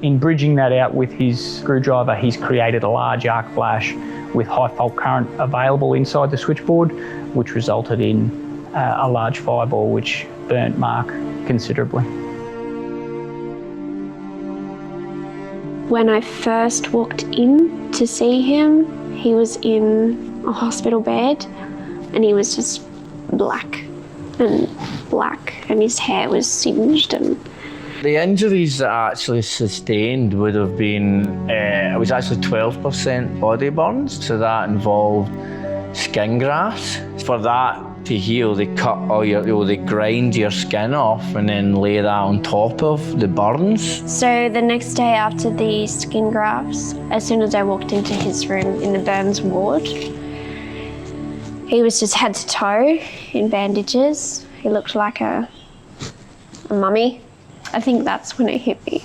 In bridging that out with his screwdriver, he's created a large arc flash with high fault current available inside the switchboard, which resulted in a large fireball which burnt Mark considerably. When I first walked in to see him, he was in a hospital bed and he was just black, and his hair was singed. And the injuries that I actually sustained would have been, it was actually 12% body burns, so that involved skin grafts. For that to heal, they cut all your, they grind your skin off and then lay that on top of the burns. so the next day after the skin grafts, as soon as I walked into his room in the burns ward, he was just head to toe in bandages. He looked like a mummy. I think that's when it hit me.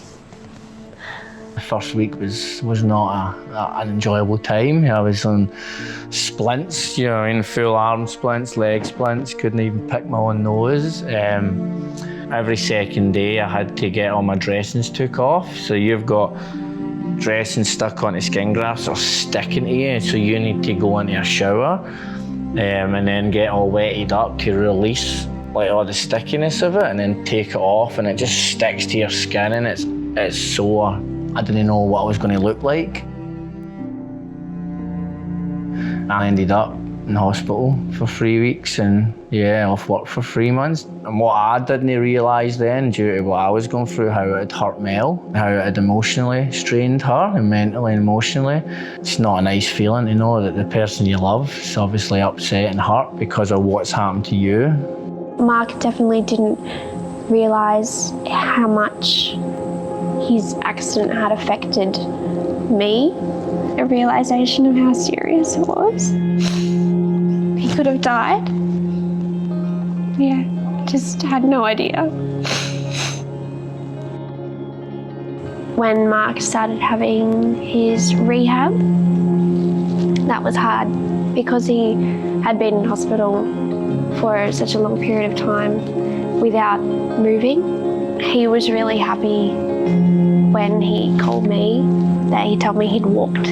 The first week was not an enjoyable time. I was on splints, you know, in full arm splints, leg splints, couldn't even pick my own nose. Every second day I had to get all my dressings took off. So you've got dressings stuck onto skin grafts or sticking to you, so you need to go into a shower and then get all wetted up to release like all the stickiness of it, and then take it off, and it just sticks to your skin, and it's sore. I didn't know what I was going to look like. I ended up in hospital for 3 weeks and off work for 3 months. And what I didn't realise then, due to what I was going through, how it had hurt Mel, how it had emotionally strained her and mentally and emotionally. It's not a nice feeling to know that the person you love is obviously upset and hurt because of what's happened to you. Mark definitely didn't realise how much his accident had affected me. A realisation of how serious it was. He could have died. Yeah, just had no idea. When Mark started having his rehab, that was hard because he had been in hospital for such a long period of time without moving. He was really happy when he called me that he told me he'd walked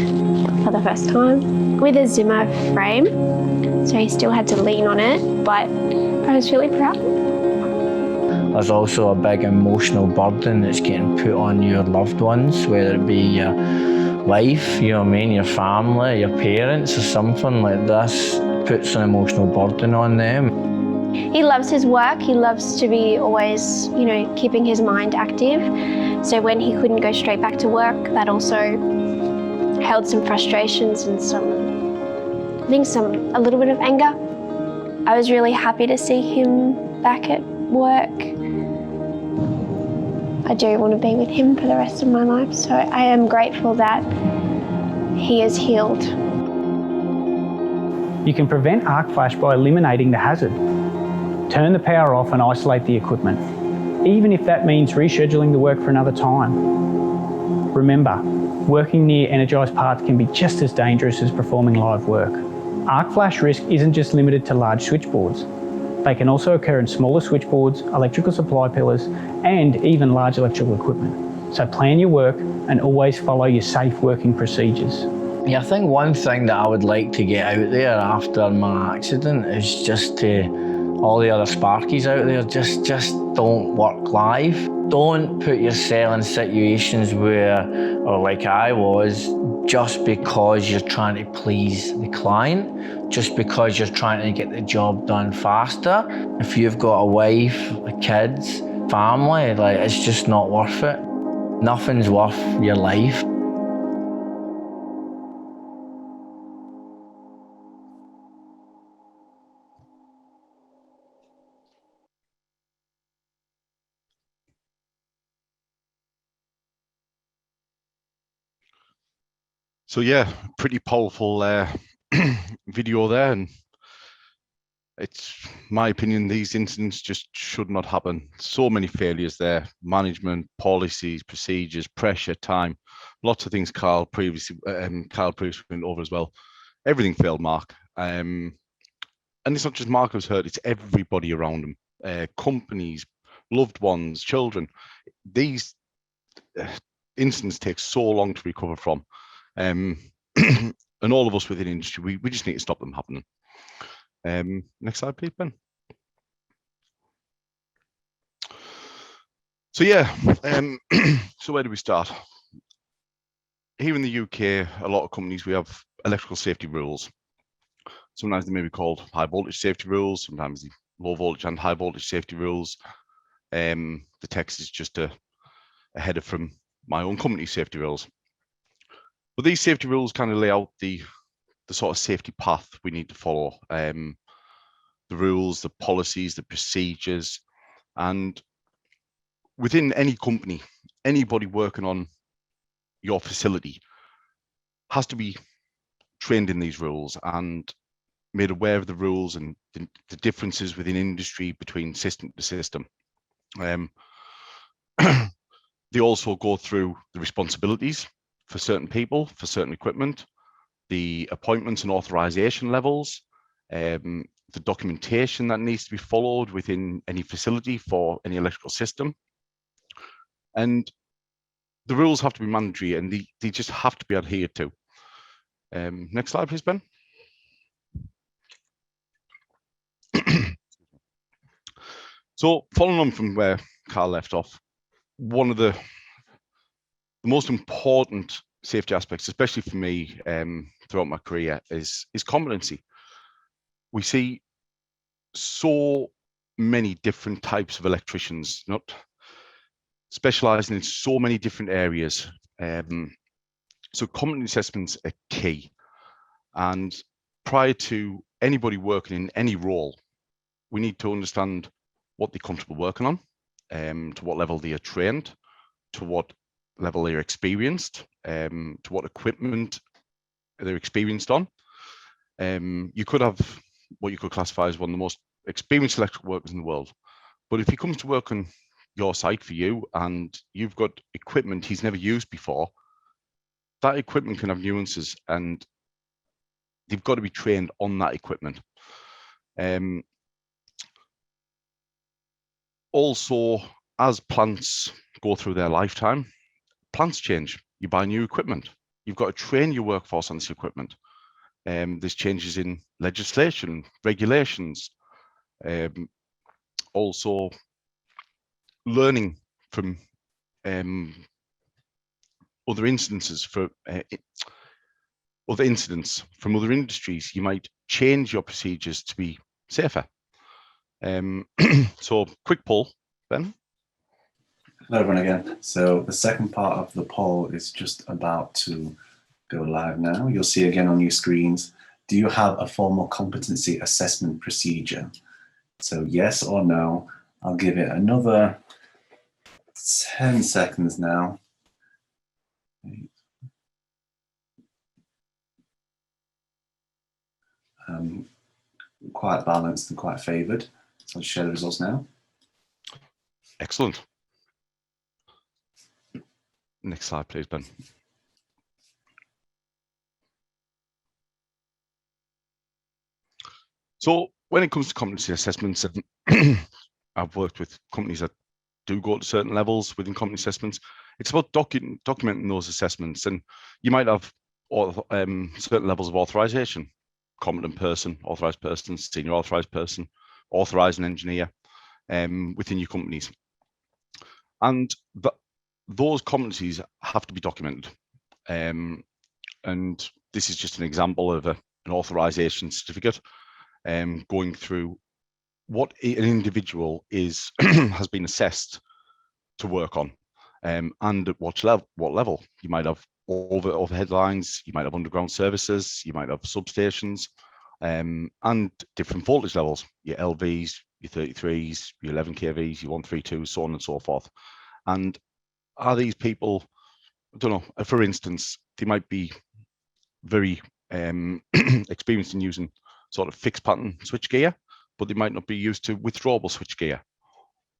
for the first time with a Zimmer frame, so he still had to lean on it, but I was really proud. There's also a big emotional burden that's getting put on your loved ones, whether it be your wife, you know what I mean, your family, your parents, or something like this. Puts an emotional burden on them. He loves his work. He loves to be always, you know, keeping his mind active. So when he couldn't go straight back to work, that also held some frustrations and a little bit of anger. I was really happy to see him back at work. I do want to be with him for the rest of my life, so I am grateful that he is healed. You can prevent arc flash by eliminating the hazard. Turn the power off and isolate the equipment, even if that means rescheduling the work for another time. Remember, working near energised parts can be just as dangerous as performing live work. Arc flash risk isn't just limited to large switchboards. They can also occur in smaller switchboards, electrical supply pillars, and even large electrical equipment. So plan your work and always follow your safe working procedures. Yeah, I think one thing that I would like to get out there after my accident is just to all the other Sparkies out there, just don't work live. Don't put yourself in situations where, or like I was, just because you're trying to please the client, just because you're trying to get the job done faster. If you've got a wife, kids, family, like, it's just not worth it. Nothing's worth your life. So yeah, pretty powerful video there, and it's my opinion these incidents just should not happen. So many failures there: management, policies, procedures, pressure, time, lots of things. Carl previously went over as well. Everything failed Mark, and it's not just Mark who's hurt; it's everybody around him, companies, loved ones, children. These incidents take so long to recover from. And all of us within the industry, we just need to stop them happening. Next slide, please, Ben. So yeah, so where do we start? Here in the UK, a lot of companies, we have electrical safety rules. Sometimes they may be called high voltage safety rules, sometimes the low voltage and high voltage safety rules. The text is just a header from my own company's safety rules. But these safety rules kind of lay out the sort of safety path we need to follow, the rules, the policies, the procedures, and within any company, anybody working on your facility has to be trained in these rules and made aware of the rules and the differences within industry between system to system. They also go through the responsibilities for certain people, for certain equipment, the appointments and authorization levels, the documentation that needs to be followed within any facility for any electrical system. And the rules have to be mandatory and they just have to be adhered to. Next slide, please, Ben. So following on from where Carl left off, one of the most important safety aspects, especially for me throughout my career, is competency. We see so many different types of electricians, not specializing in so many different areas. So competency assessments are key. And prior to anybody working in any role, we need to understand what they're comfortable working on, to what level they are trained, to what level they're experienced, to what equipment they're experienced on. You could have what you could classify as one of the most experienced electrical workers in the world. But if he comes to work on your site for you and you've got equipment he's never used before, that equipment can have nuances and they've got to be trained on that equipment. Also, as plants go through their lifetime, plants change. You buy new equipment. You've got to train your workforce on this equipment. There's changes in legislation, regulations, also learning from other instances from other incidents from other industries. You might change your procedures to be safer. So quick poll, Ben. Hello everyone again. So the second part of the poll is just about to go live now. You'll see again on your screens, do you have a formal competency assessment procedure? So yes or no. I'll give it another 10 seconds now. Quite balanced and quite favoured. So I'll share the results now. Excellent. Next slide, please, Ben. So when it comes to competency assessments, I've worked with companies that do go to certain levels within competency assessments. It's about documenting those assessments, and you might have certain levels of authorization: competent person, authorized person, senior authorized person, authorizing engineer within your companies. And those competencies have to be documented. And this is just an example of an authorization certificate going through what an individual is has been assessed to work on, and at what level. You might have overhead lines, you might have underground services, you might have substations, and different voltage levels, your LVs, your 33s, your 11 kVs, your 132s, so on and so forth. And are these people, I don't know, for instance, they might be very experienced in using sort of fixed pattern switchgear, but they might not be used to withdrawable switchgear.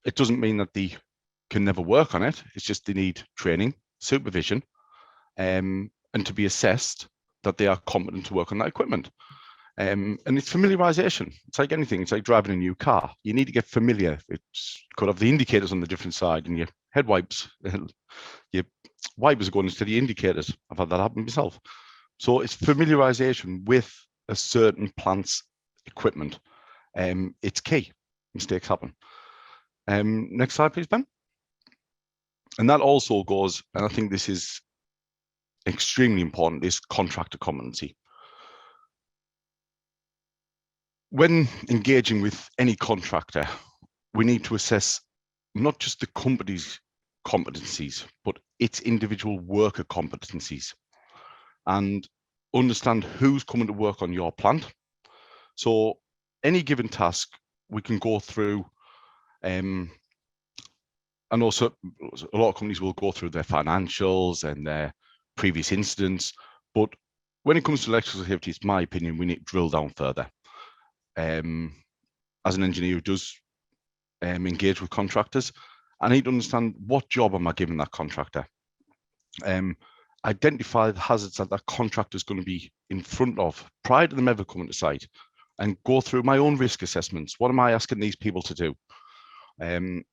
It doesn't mean that they can never work on it. It's just they need training, supervision, and to be assessed that they are competent to work on that equipment. And it's familiarization. It's like anything. It's like driving a new car. You need to get familiar. It's could have the indicators on the different side and your head wipes. Your wipers are going into the indicators. I've had that happen myself. So it's familiarization with a certain plant's equipment. It's key. Mistakes happen. Next slide, please, Ben. And that also goes, and I think this is extremely important, is contractor competency. When engaging with any contractor, we need to assess not just the company's competencies, but its individual worker competencies, and understand who's coming to work on your plant. So any given task, we can go through, and also a lot of companies will go through their financials and their previous incidents, but when it comes to electrical safety, it's my opinion, we need to drill down further. As an engineer who does engage with contractors, I need to understand what job am I giving that contractor. Identify the hazards that that contractor is going to be in front of prior to them ever coming to site, and go through my own risk assessments. What am I asking these people to do? And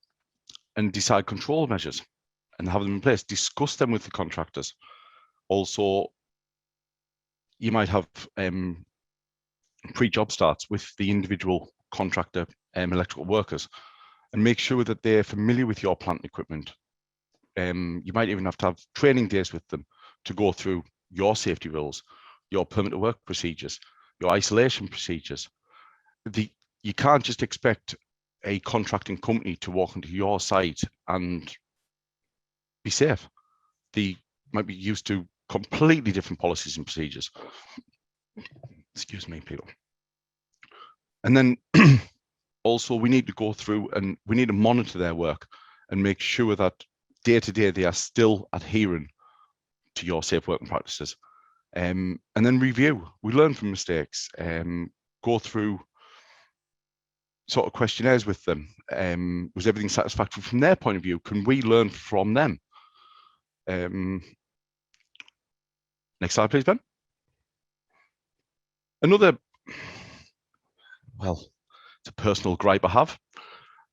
decide control measures and have them in place. Discuss them with the contractors. Also, you might have pre-job starts with the individual contractor electrical workers, and make sure that they're familiar with your plant equipment. You might even have to have training days with them to go through your safety rules, your permit to work procedures, your isolation procedures. You can't just expect a contracting company to walk into your site and be safe. They might be used to completely different policies and procedures. Excuse me, people. And then also we need to go through and we need to monitor their work and make sure that day to day they are still adhering to your safe working practices. And then review. We learn from mistakes. Go through sort of questionnaires with them. Was everything satisfactory from their point of view? Can we learn from them? Next slide, please, Ben. Another, well, it's a personal gripe I have,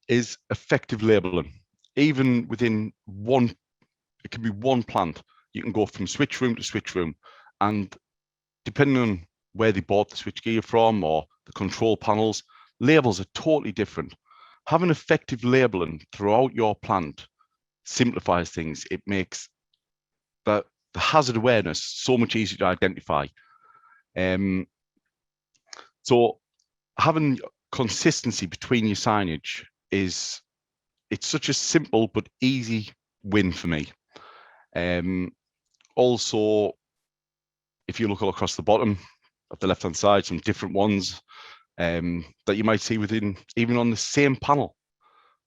is effective labeling. Even within one, it can be one plant. You can go from switch room to switch room, and depending on where they bought the switchgear from or the control panels, labels are totally different. Having effective labeling throughout your plant simplifies things. It makes the hazard awareness so much easier to identify. So having consistency between your signage it's such a simple but easy win for me. Also, if you look all across the bottom of the left-hand side, some different ones that you might see within, even on the same panel.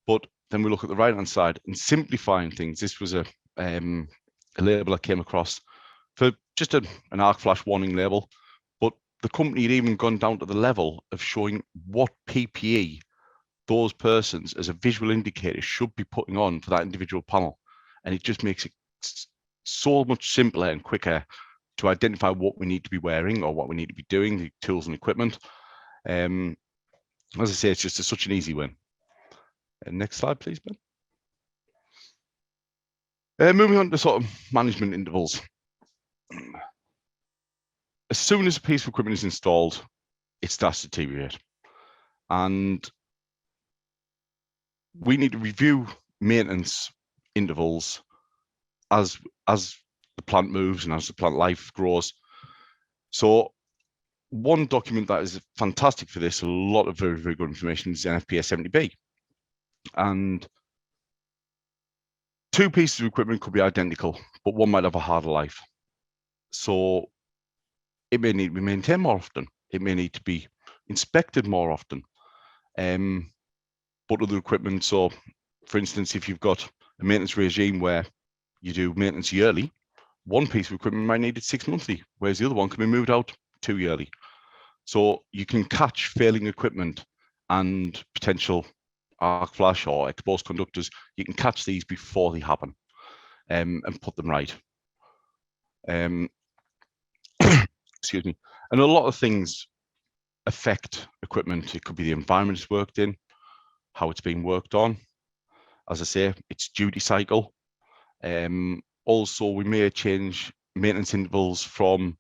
But then we look at the right-hand side and simplifying things. This was a label I came across for just an arc flash warning label, but the company had even gone down to the level of showing what PPE those persons as a visual indicator should be putting on for that individual panel. And it just makes it so much simpler and quicker to identify what we need to be wearing or what we need to be doing, the tools and equipment. As I say, it's just such an easy win. Next slide, please, Ben. Moving on to sort of management intervals. As soon as a piece of equipment is installed, it starts to deteriorate. And we need to review maintenance intervals as the plant moves and as the plant life grows. So one document that is fantastic for this, a lot of very, very good information, is NFPA 70B. And two pieces of equipment could be identical, but one might have a harder life. So it may need to be maintained more often. It may need to be inspected more often. But other equipment, so for instance, if you've got a maintenance regime where you do maintenance yearly, one piece of equipment might need it 6 monthly, whereas the other one can be moved out 2 yearly. So you can catch failing equipment and potential arc flash or exposed conductors. You can catch these before they happen and put them right. Excuse me. And a lot of things affect equipment. It could be the environment it's worked in, how it's being worked on. As I say, its duty cycle. Also, we may change maintenance intervals from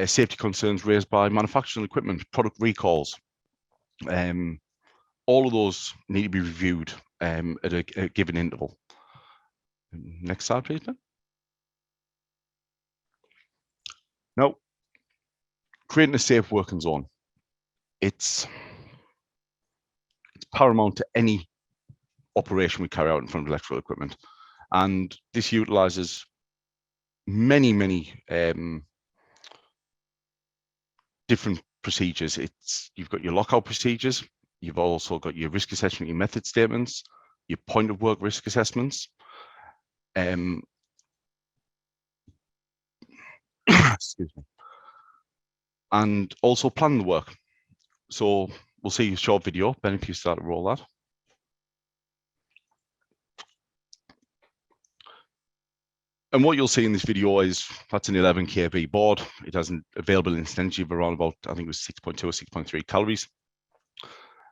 safety concerns raised by manufacturing equipment, product recalls. All of those need to be reviewed at a given interval. Next slide, please, Ben. Now, creating a safe working zone. It's paramount to any operation we carry out in front of electrical equipment. And this utilizes many different procedures. You've got your lockout procedures. You've also got your risk assessment, your method statements, your point of work risk assessments. Excuse me. And also plan the work. So we'll see a short video. Ben, if you start to roll that. And what you'll see in this video is that's an 11 kV board. It has an available intensity of around about, I think it was 6.2 or 6.3 calories.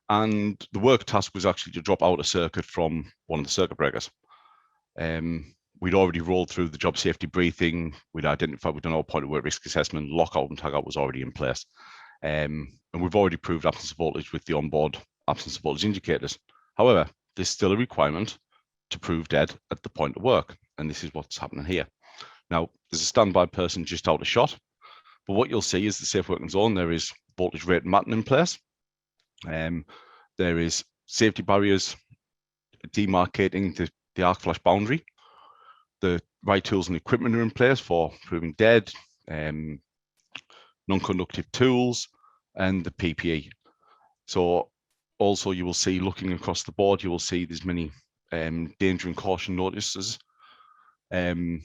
And the work task was actually to drop out a circuit from one of the circuit breakers. We'd already rolled through the job safety briefing. We'd done our point of work risk assessment, lockout and tagout was already in place. And we've already proved absence of voltage with the onboard absence of voltage indicators. However, there's still a requirement to prove dead at the point of work. And this is what's happening here. Now, there's a standby person just out of shot, but what you'll see is the safe working zone. There is voltage rate matting in place. There is safety barriers demarcating the arc flash boundary. The right tools and equipment are in place for proving dead, non-conductive tools, and the PPE. So also you will see, looking across the board, you will see there's many danger and caution notices in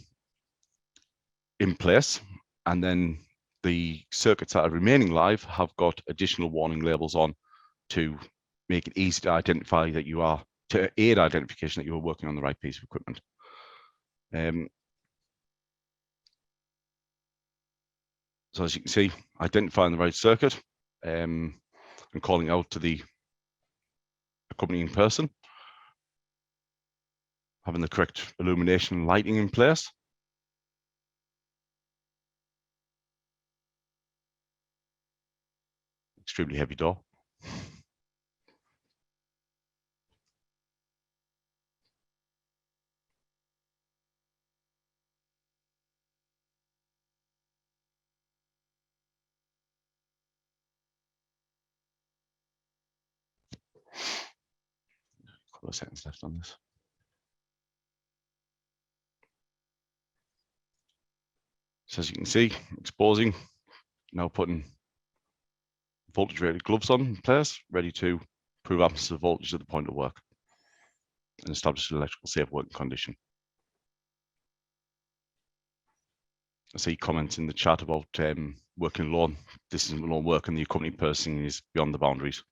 place, and then the circuits that are remaining live have got additional warning labels on to make it easy to identify that you are, to aid identification that you are working on the right piece of equipment. So as you can see, identifying the right circuit and calling out to the accompanying person, having the correct illumination and lighting in place. Extremely heavy door. A couple of seconds left on this. So as you can see, exposing, now putting voltage rated gloves on in place, ready to prove absence of voltage at the point of work and establish an electrical safe working condition. I see comments in the chat about working alone. This isn't alone work and the accompanying person is beyond the boundaries.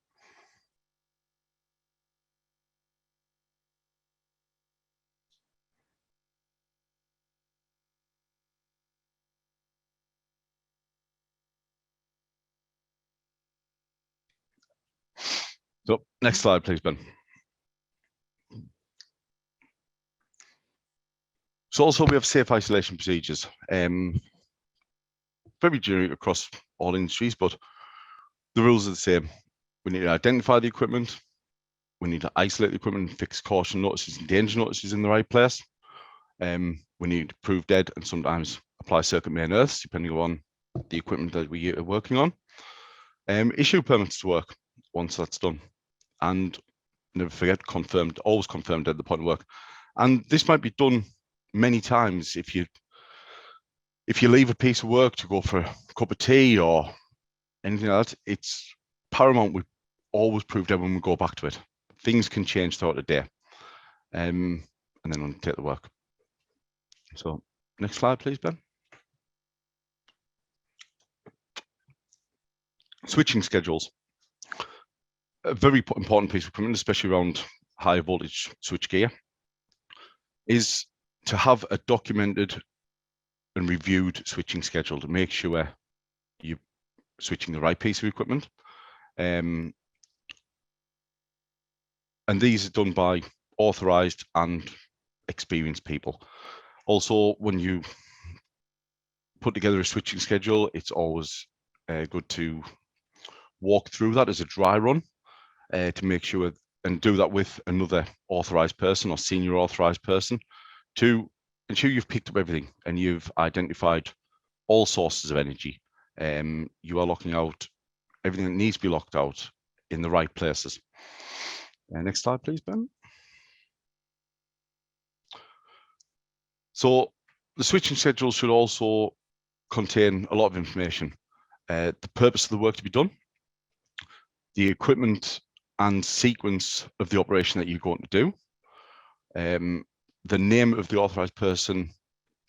So next slide, please, Ben. So also we have safe isolation procedures. Very generic across all industries, but the rules are the same. We need to identify the equipment. We need to isolate the equipment and fix caution notices and danger notices in the right place. We need to prove dead and sometimes apply circuit main earths, depending on the equipment that we are working on. Issue permits to work once that's done. And never forget, always confirmed at the point of work. And this might be done many times. If you leave a piece of work to go for a cup of tea or anything like that, it's paramount we always prove dead when we go back to it. Things can change throughout the day, and then undertake the work. So next slide, please, Ben. Switching schedules. A very important piece of equipment, especially around high voltage switch gear, is to have a documented and reviewed switching schedule to make sure you're switching the right piece of equipment. And these are done by authorized and experienced people. Also, when you put together a switching schedule, it's always good to walk through that as a dry run. To make sure and do that with another authorized person or senior authorized person to ensure you've picked up everything and you've identified all sources of energy. You are locking out everything that needs to be locked out in the right places. Next slide, please, Ben. So the switching schedule should also contain a lot of information. The purpose of the work to be done, the equipment and sequence of the operation that you're going to do, the name of the authorized person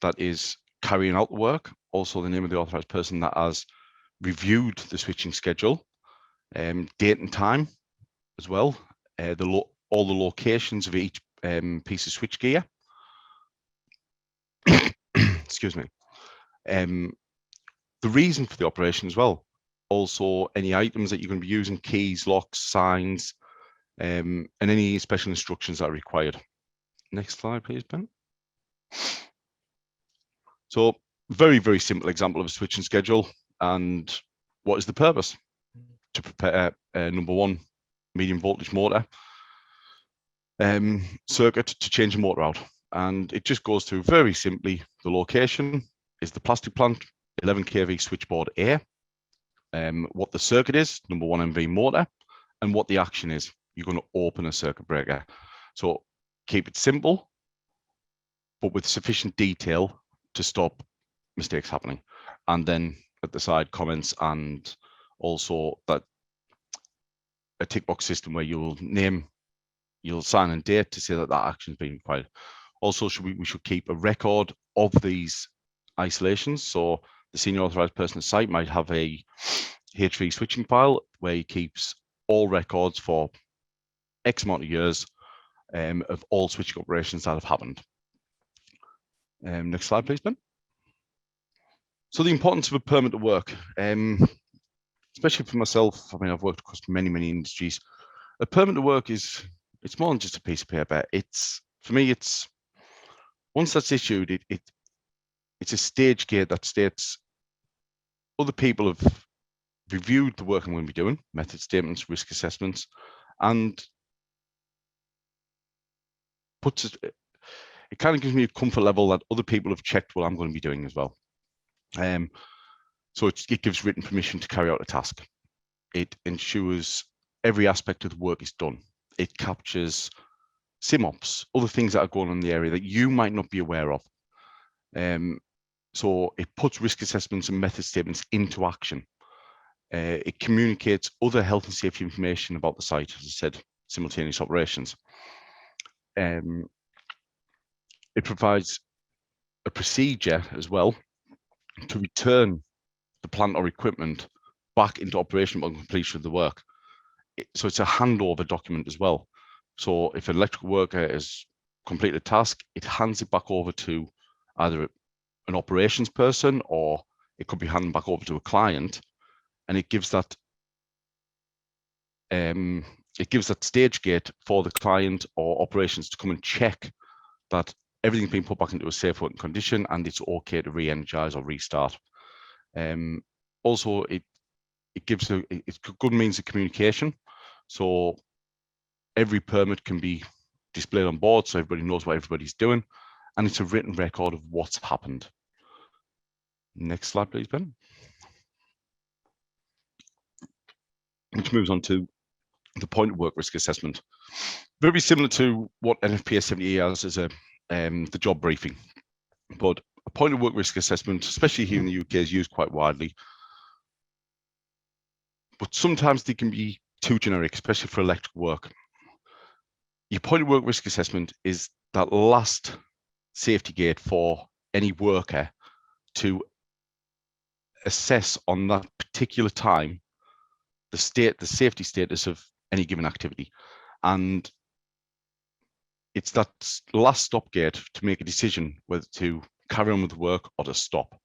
that is carrying out the work, also the name of the authorized person that has reviewed the switching schedule, date and time as well, all the locations of each piece of switchgear. Excuse me. The reason for the operation as well. Also, any items that you're going to be using, keys, locks, signs, and any special instructions that are required. Next slide, please, Ben. So, very, very simple example of a switching schedule. And what is the purpose? To prepare number one, medium voltage motor circuit to change the motor out. And it just goes through very simply, the location is the plastic plant, 11 kV switchboard A, what the circuit is, number 1 MV motor, and what the action is. You're going to open a circuit breaker. So keep it simple, but with sufficient detail to stop mistakes happening. And then at the side, comments, and also that a tick box system where you'll sign and date to say that that action's been required. Also, we should keep a record of these isolations. So the senior authorized person at site might have a H3 switching file where he keeps all records for X amount of years of all switching operations that have happened. Next slide, please, Ben. So the importance of a permit to work, especially for myself, I mean, I've worked across many, many industries. A permit to work it's more than just a piece of paper. For me, once that's issued, it's a stage gate that states other people have reviewed the work I'm going to be doing, method statements, risk assessments, and it kind of gives me a comfort level that other people have checked what I'm going to be doing as well. So it gives written permission to carry out a task. It ensures every aspect of the work is done. It captures SIMOPs, other things that are going on in the area that you might not be aware of. So it puts risk assessments and method statements into action. It communicates other health and safety information about the site, as I said, simultaneous operations. It provides a procedure as well to return the plant or equipment back into operation upon completion of the work. So it's a handover document as well. So if an electrical worker has completed a task, it hands it back over to either an operations person, or it could be handed back over to a client, and it gives that stage gate for the client or operations to come and check that everything's been put back into a safe working condition and it's okay to re-energize or restart. Also, it's a good means of communication. So every permit can be displayed on board so everybody knows what everybody's doing, and it's a written record of what's happened. Next slide, please, Ben. Which moves on to the point of work risk assessment. Very similar to what NFPA 70 has as the job briefing, but a point of work risk assessment, especially here in the UK, is used quite widely. But sometimes they can be too generic, especially for electrical work. Your point of work risk assessment is that last safety gate for any worker to assess on that particular time the safety status of any given activity. And it's that last stop gate to make a decision whether to carry on with the work or to stop,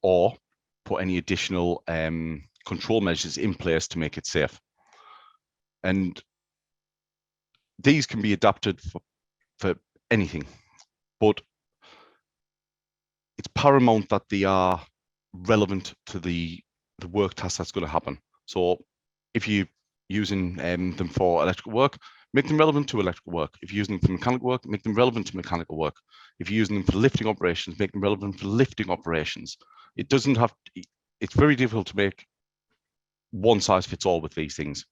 or put any additional control measures in place to make it safe. And these can be adapted for anything, but it's paramount that they are relevant to the work task that's going to happen. So if you're using them for electrical work, make them relevant to electrical work. If you're using them for mechanical work, make them relevant to mechanical work. If you're using them for lifting operations, make them relevant for lifting operations. It doesn't have, it's very difficult to make one size fits all with these things.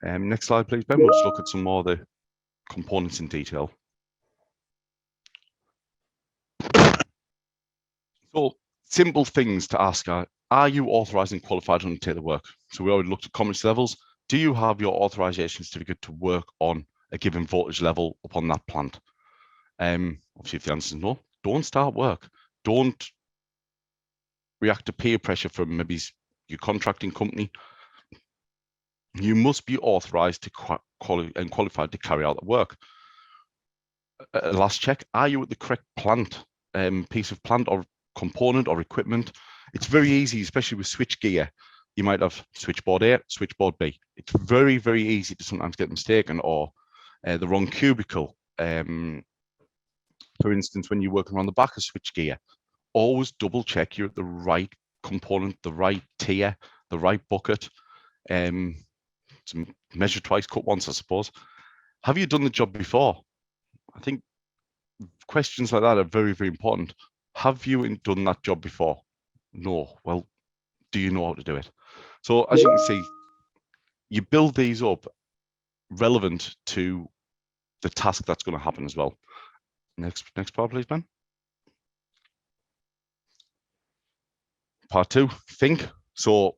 Next slide, please, Ben. We'll just look at some more of the components in detail. So simple things to ask are you authorized and qualified to undertake the work? So we already looked at competency levels. Do you have your authorization certificate to work on a given voltage level upon that plant? Obviously, if the answer is no, don't start work. Don't react to peer pressure from maybe your contracting company. You must be authorized to and qualified to carry out the work. Last check, are you at the correct plant, piece of plant or component or equipment? It's very easy, especially with switch gear. You might have switchboard A, switchboard B. It's very, very easy to sometimes get mistaken or the wrong cubicle. For instance, when you're working on the back of switch gear, always double check you're at the right component, the right tier, the right bucket. Measure twice, cut once, I suppose. Have you done the job before? I think questions like that are very, very important. Have you done that job before? No. Well, do you know how to do it? So as you can see, you build these up relevant to the task that's going to happen as well. Next part, please, Ben. Part 2, think. So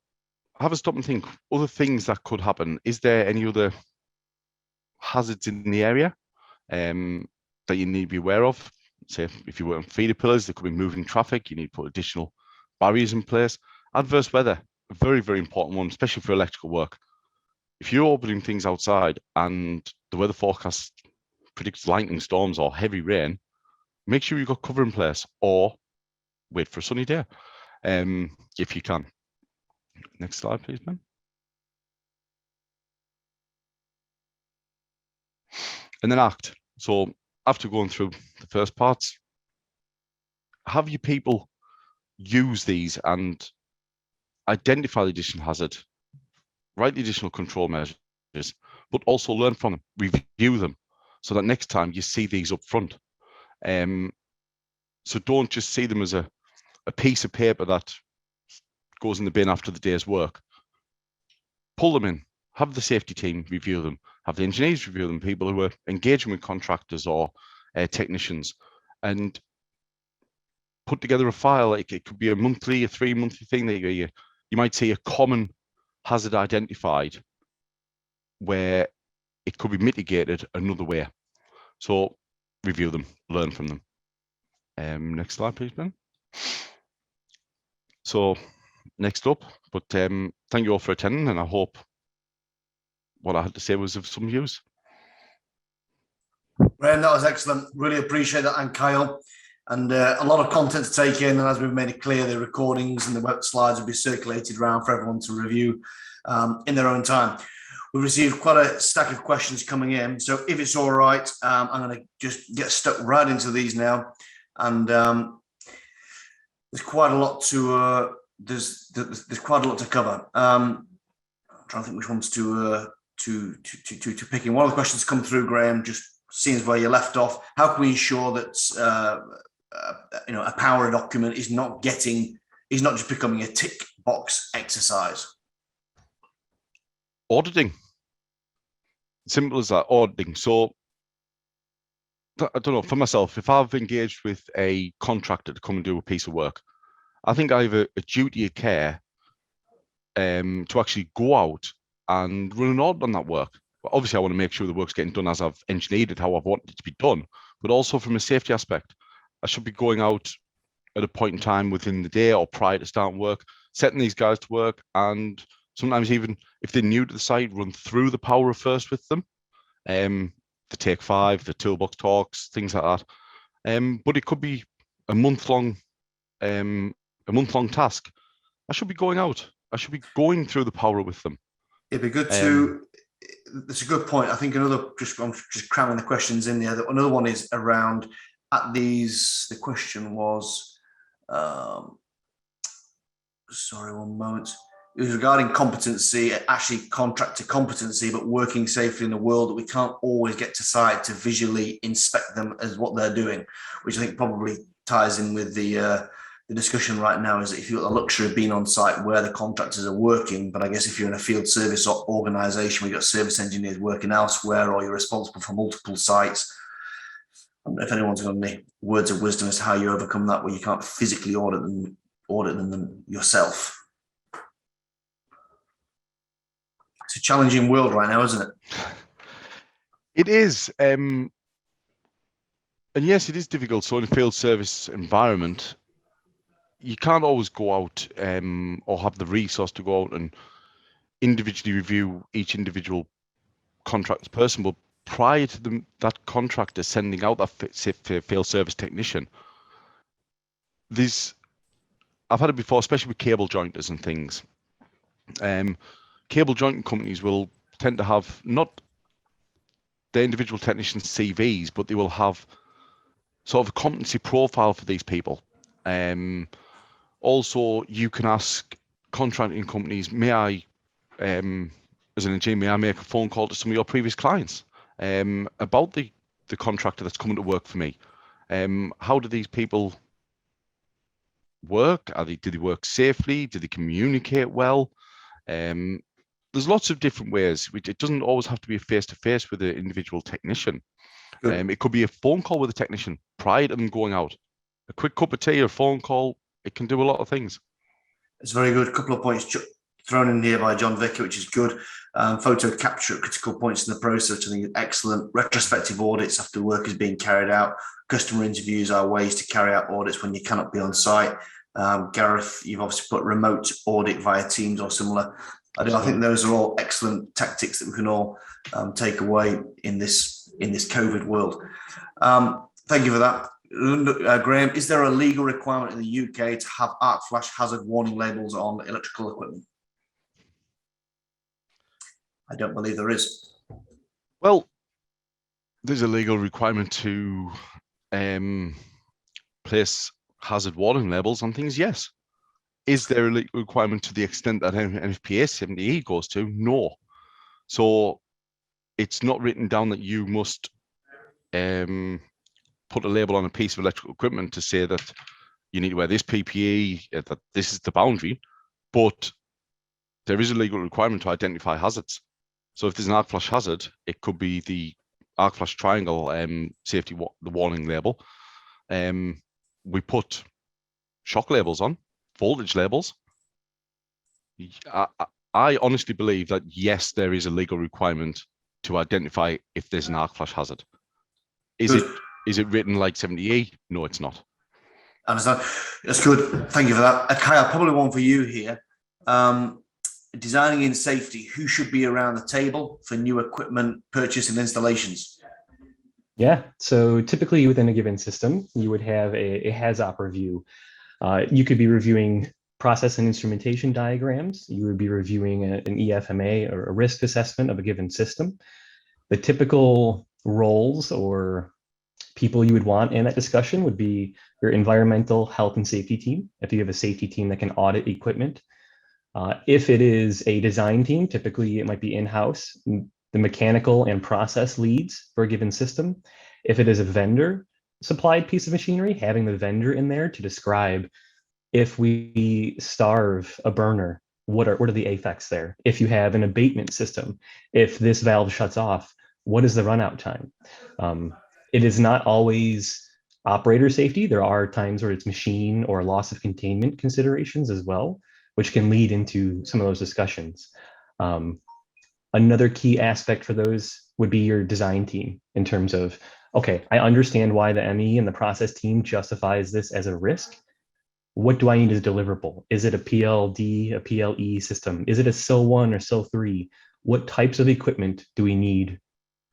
have a stop and think. Other things that could happen. Is there any other hazards in the area that you need to be aware of? Say if you work on feeder pillars, there could be moving traffic. You need to put additional barriers in place. Adverse weather, a very, very important one, especially for electrical work. If you're opening things outside and the weather forecast predicts lightning storms or heavy rain, make sure you've got cover in place or wait for a sunny day if you can. Next slide, please, Ben. And then act. So after going through the first parts, have your people use these and identify the additional hazard, write the additional control measures, but also learn from them, review them, so that next time you see these up front. So don't just see them as a piece of paper that goes in the bin after the day's work. Pull them in, have the safety team review them, have the engineers review them, people who are engaging with contractors or technicians, and put together a file. Like it could be a monthly, a 3-monthly thing that you might see a common hazard identified where it could be mitigated another way. So review them, learn from them. Next slide, please, Ben. So next up, but thank you all for attending, and I hope what I had to say was of some use. Graham, that was excellent. Really appreciate that, and Kyle. And a lot of content to take in, and as we've made it clear, the recordings and the web slides will be circulated around for everyone to review in their own time. We've received quite a stack of questions coming in, so if it's all right, I'm going to just get stuck right into these now. And there's quite a lot to there's quite a lot to cover. I'm trying to think which ones to pick in. One of the questions come through, Graham, just seeing as where you left off. How can we ensure that a POWRA document is not just becoming a tick box exercise? Auditing. Simple as that, auditing. So I don't know, for myself, if I've engaged with a contractor to come and do a piece of work, I think I have a duty of care to actually go out and run an audit on that work. But obviously, I want to make sure the work's getting done as I've engineered it, how I've wanted it to be done, but also from a safety aspect. I should be going out at a point in time within the day or prior to starting work, setting these guys to work, and sometimes even if they're new to the site, run through the POWRA first with them, the Take 5, the toolbox talks, things like that. But it could be a month-long task. I should be going out. I should be going through the POWRA with them. It'd be good to. That's a good point. I think I'm just cramming the questions in there. Another one is around at these. The question was, sorry, one moment. It was regarding competency, actually contractor competency, but working safely in a world that we can't always get to site to visually inspect them as what they're doing, which I think probably ties in with the discussion right now. Is that if you've got the luxury of being on site where the contractors are working, but I guess if you're in a field service organisation where you've got service engineers working elsewhere, or you're responsible for multiple sites, if anyone's got any words of wisdom as to how you overcome that, where you can't physically audit them yourself. It's a challenging world right now, isn't it? It is. And yes, it is difficult. So in a field service environment, you can't always go out or have the resource to go out and individually review each individual contractor's person. But prior to that contractor sending out that field service technician, I've had it before, especially with cable jointers and things. Cable jointing companies will tend to have not the individual technicians' CVs, but they will have sort of a competency profile for these people. Also, you can ask contracting companies, may I, as an engineer, may I make a phone call to some of your previous clients about the contractor that's coming to work for me? How do these people work? Do they work safely? Do they communicate well? There's lots of different ways. It doesn't always have to be a face-to-face with an individual technician. It could be a phone call with a technician prior to them going out. A quick cup of tea or phone call, it can do a lot of things. It's very good. A couple of points thrown in here by John Vicker, which is good. Photo capture at critical points in the process, I think is excellent. Retrospective audits after work is being carried out. Customer interviews are ways to carry out audits when you cannot be on site. Gareth, you've obviously put remote audit via Teams or similar. I think those are all excellent tactics that we can all take away in this COVID world. Thank you for that. Graham, is there a legal requirement in the UK to have arc flash hazard warning labels on electrical equipment? I don't believe there is. Well, there's a legal requirement to place hazard warning labels on things, yes. Is there a legal requirement to the extent that NFPA 70E goes to? No. So it's not written down that you must put a label on a piece of electrical equipment to say that you need to wear this PPE, that this is the boundary, but there is a legal requirement to identify hazards. So if there's an arc flash hazard, it could be the arc flash triangle safety, the warning label. We put shock labels on, voltage labels. I honestly believe that yes, there is a legal requirement to identify if there's an arc flash hazard. Is it written like 70E? No, it's not. I understand. That's good. Thank you for that. Kyle, probably one for you here. Designing in safety, who should be around the table for new equipment purchase and installations? Yeah, so typically within a given system, you would have a HAZOP review. You could be reviewing process and instrumentation diagrams. You would be reviewing an EFMA or a risk assessment of a given system. The typical roles or people you would want in that discussion would be your environmental health and safety team, if you have a safety team that can audit equipment. If it is a design team, typically it might be in-house, the mechanical and process leads for a given system. If it is a vendor supplied piece of machinery, having the vendor in there to describe if we starve a burner, what are the effects there? If you have an abatement system, if this valve shuts off, what is the run out time? It is not always operator safety. There are times where it's machine or loss of containment considerations as well, which can lead into some of those discussions. Another key aspect for those would be your design team in terms of, okay, I understand why the ME and the process team justifies this as a risk. What do I need as deliverable? Is it a PLD, a PLE system? Is it a SIL 1 or SIL 3? What types of equipment do we need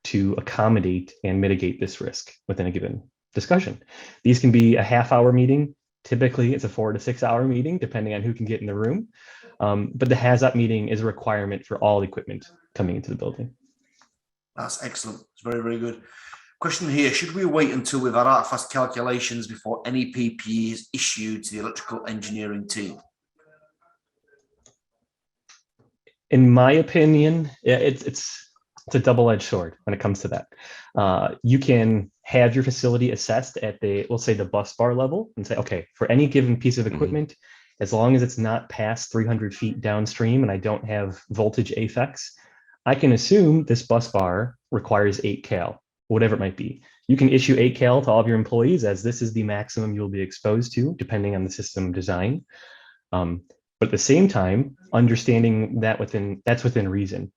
to accommodate and mitigate this risk within a given discussion? These can be a half-hour meeting. Typically, it's a 4 to 6 hour meeting, depending on who can get in the room. But the HAZOP meeting is a requirement for all equipment coming into the building. That's excellent. It's very, very good. Question here, should we wait until we've had arc flash calculations before any PPE is issued to the electrical engineering team? In my opinion, it's a double-edged sword when it comes to that. You can have your facility assessed at we'll say the bus bar level and say, okay, for any given piece of equipment, as long as it's not past 300 feet downstream and I don't have voltage affects, I can assume this bus bar requires 8 cal, whatever it might be. You can issue 8 cal to all of your employees as this is the maximum you'll be exposed to, depending on the system design. But at the same time, understanding that that's within reason.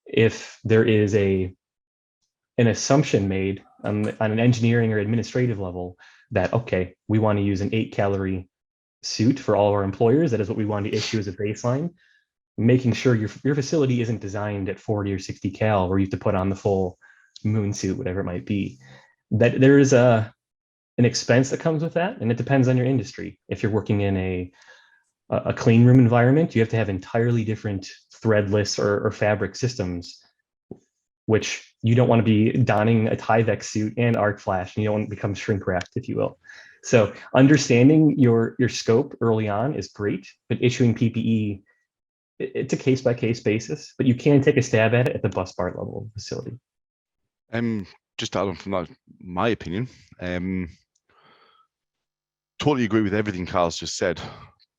If there is an assumption made on an engineering or administrative level that, okay, we want to use an 8-calorie suit for all of our employers, that is what we want to issue as a baseline, making sure your facility isn't designed at 40 or 60 cal where you have to put on the full moon suit, whatever it might be. That there is an expense that comes with that, and it depends on your industry. If you're working in a clean room environment, you have to have entirely different threadless or fabric systems, which you don't want to be donning a Tyvek suit and arc flash, and you don't want to become shrink wrapped, if you will. So understanding your scope early on is great, but issuing PPE, it's a case-by-case basis, but you can take a stab at it at the bus bar level of the facility. Just to add on from that, my opinion, totally agree with everything Carl's just said,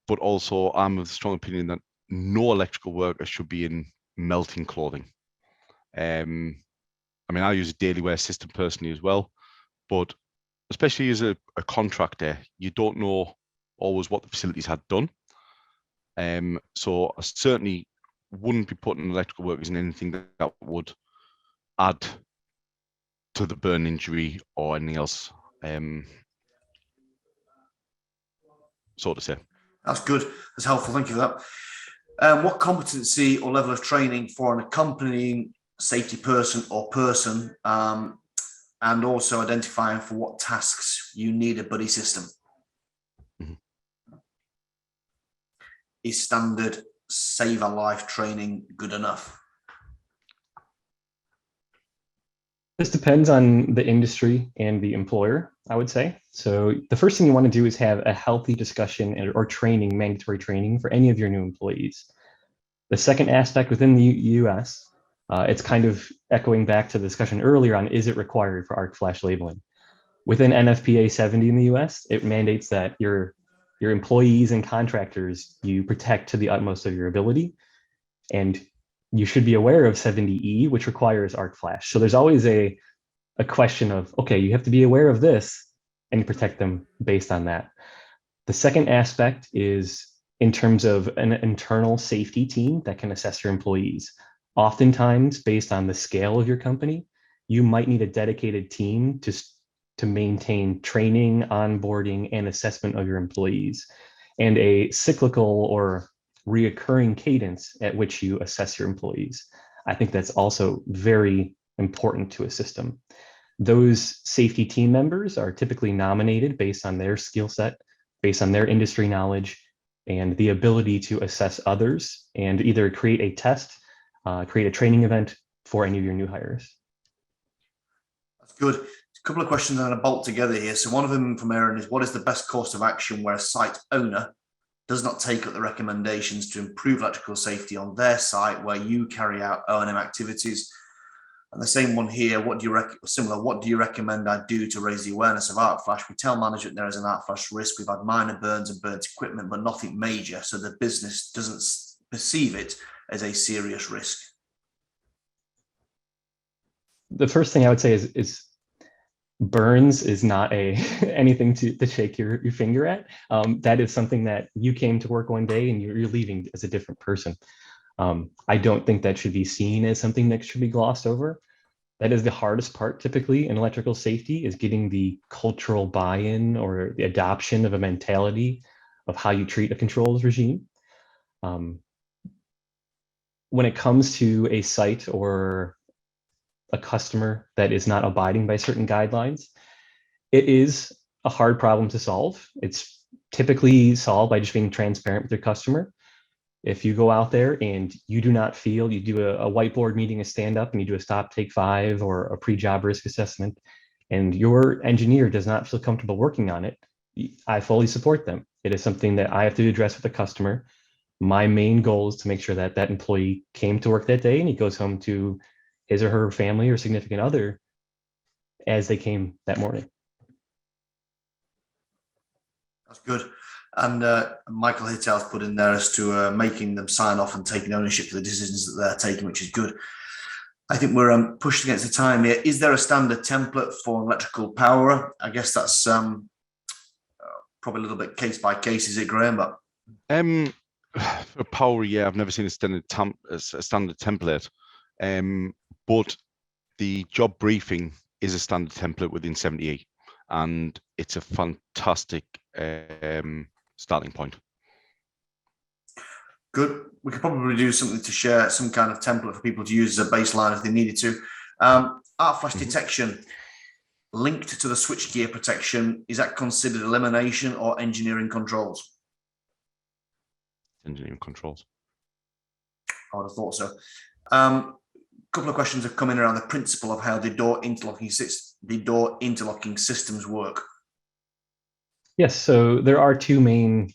but also I'm of the strong opinion that no electrical worker should be in melting clothing. I mean, I use a daily wear system personally as well, but especially as a contractor, you don't know always what the facilities had done. So I certainly wouldn't be putting electrical workers in anything that would add to the burn injury or anything else, so to say. That's good. That's helpful. Thank you for that. What competency or level of training for an accompanying safety person or person, and also identifying for what tasks you need a buddy system? Is standard save a life training good enough? This depends on the industry and the employer, I would say. So the first thing you want to do is have a healthy discussion or training, mandatory training for any of your new employees. The second aspect within the US, it's kind of echoing back to the discussion earlier on, is it required for arc flash labeling? Within NFPA 70 in the US, it mandates that your employees and contractors, you protect to the utmost of your ability. And you should be aware of 70E, which requires arc flash. So there's always a question of, okay, you have to be aware of this and protect them based on that. The second aspect is in terms of an internal safety team that can assess your employees. Oftentimes, based on the scale of your company, you might need a dedicated team to maintain training, onboarding, and assessment of your employees, and a cyclical or reoccurring cadence at which you assess your employees. I think that's also very important to a system. Those safety team members are typically nominated based on their skill set, based on their industry knowledge, and the ability to assess others and either create a test, create a training event for any of your new hires. That's good. A couple of questions I'm going to bolt together here. So one of them from Aaron is, what is the best course of action where a site owner does not take up the recommendations to improve electrical safety on their site where you carry out O&M activities? And the same one here, what do you recommend I do to raise the awareness of arc flash? We tell management there is an arc flash risk. We've had minor burns and burnt equipment, but nothing major. So the business doesn't perceive it as a serious risk. The first thing I would say is burns is not anything to shake your finger at. That is something that you came to work one day and you're leaving as a different person. I don't think that should be seen as something that should be glossed over. That is the hardest part typically in electrical safety, is getting the cultural buy-in or the adoption of a mentality of how you treat a controls regime. When it comes to a site or a customer that is not abiding by certain guidelines, it is a hard problem to solve. It's typically solved by just being transparent with your customer. If you go out there and you do not feel, you do a whiteboard meeting, a stand up, and you do a stop, take 5 or a pre-job risk assessment, and your engineer does not feel comfortable working on it, I fully support them. It is something that I have to address with the customer. My main goal is to make sure that that employee came to work that day and he goes home to his or her family or significant other as they came that morning. That's good. And Michael Hittell's put in there as to making them sign off and taking ownership for the decisions that they're taking, which is good. I think we're pushed against the time here. Is there a standard template for electrical POWRA? I guess that's probably a little bit case by case, is it, Graham? But for POWRA, yeah, I've never seen a standard template. But the job briefing is a standard template within 70E, and it's a fantastic starting point. Good. We could probably do something to share some kind of template for people to use as a baseline if they needed to. Arc flash detection linked to the switchgear protection, is that considered elimination or engineering controls? Engineering controls. I would have thought so. Couple of questions have come in around the principle of how the door interlocking systems work. Yes, so there are two main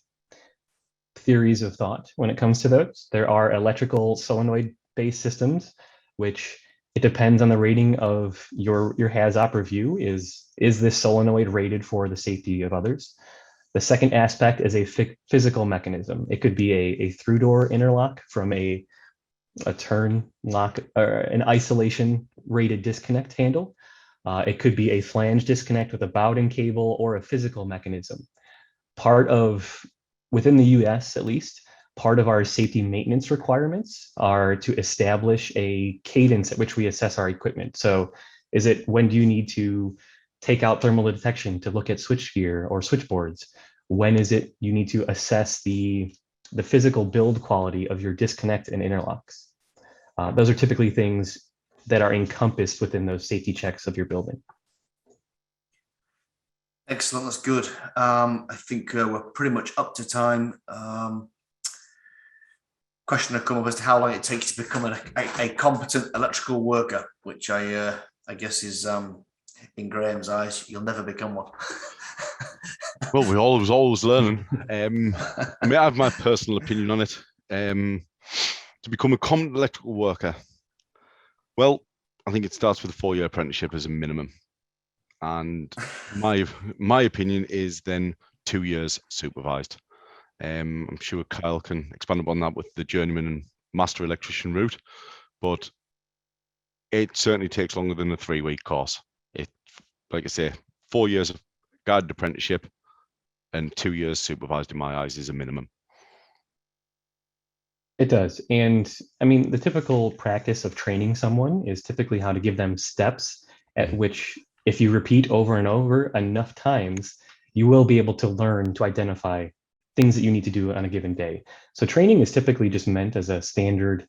theories of thought when it comes to those. There are electrical solenoid-based systems, which it depends on the rating of your HAZOP review. Is this solenoid rated for the safety of others? The second aspect is a physical mechanism. It could be a through door interlock from a turn lock or an isolation rated disconnect handle. It could be a flange disconnect with a Bowden cable or a physical mechanism. Within the US at least, part of our safety maintenance requirements are to establish a cadence at which we assess our equipment. So is it when do you need to take out thermal detection to look at switchgear or switchboards? When is it you need to assess the physical build quality of your disconnect and interlocks? Those are typically things that are encompassed within those safety checks of your building. Excellent, that's good. I think we're pretty much up to time. Question had come up as to how long it takes to become a competent electrical worker, which I guess is in Graham's eyes, you'll never become one. Well, we're always learning. I mean, I have my personal opinion on it. To become a competent electrical worker, well, I think it starts with a 4-year apprenticeship as a minimum. And my opinion is then 2 years supervised. I'm sure Kyle can expand upon that with the journeyman and master electrician route, but it certainly takes longer than a 3-week course. It, like I say, 4 years of guided apprenticeship and 2 years supervised in my eyes is a minimum. It does. And I mean, the typical practice of training someone is typically how to give them steps at which, if you repeat over and over enough times, you will be able to learn to identify things that you need to do on a given day. So training is typically just meant as a standard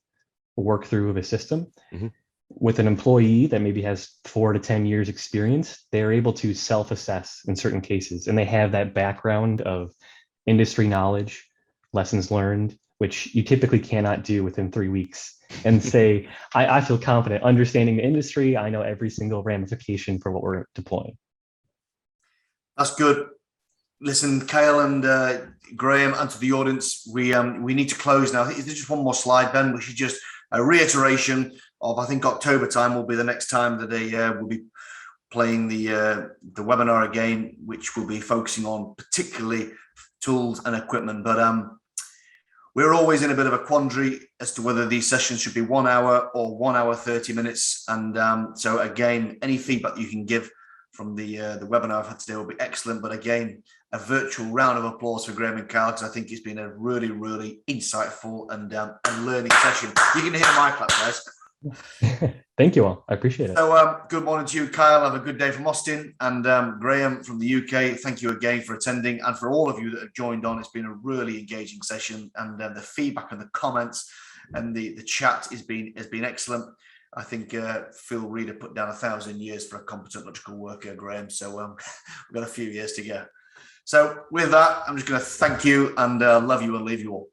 work through of a system. Mm-hmm. With an employee that maybe has 4 to 10 years experience, they're able to self-assess in certain cases, and they have that background of industry knowledge, lessons learned, which you typically cannot do within 3 weeks, and say, I feel confident understanding the industry. I know every single ramification for what we're deploying. That's good. Listen, Kyle and Graham, and to the audience, we need to close now. There's just one more slide, Ben, which is just a reiteration of, I think October time will be the next time that they will be playing the webinar again, which will be focusing on particularly tools and equipment. But we're always in a bit of a quandary as to whether these sessions should be 1 hour or 1 hour 30 minutes. And so again, any feedback you can give from the webinar I've had today will be excellent. But again, a virtual round of applause for Graham and Kyle, because I think it's been a really, really insightful and learning session. You can hear my clap, guys. Thank you all. I appreciate it. So good morning to you, Kyle. Have a good day from Austin. And Graham from the UK, thank you again for attending. And for all of you that have joined on, it's been a really engaging session. And the feedback and the comments and the chat has been excellent. I think Phil Reader put down 1,000 years for a competent electrical worker, Graham. So we've got a few years to go. So with that, I'm just going to thank you and love you and leave you all.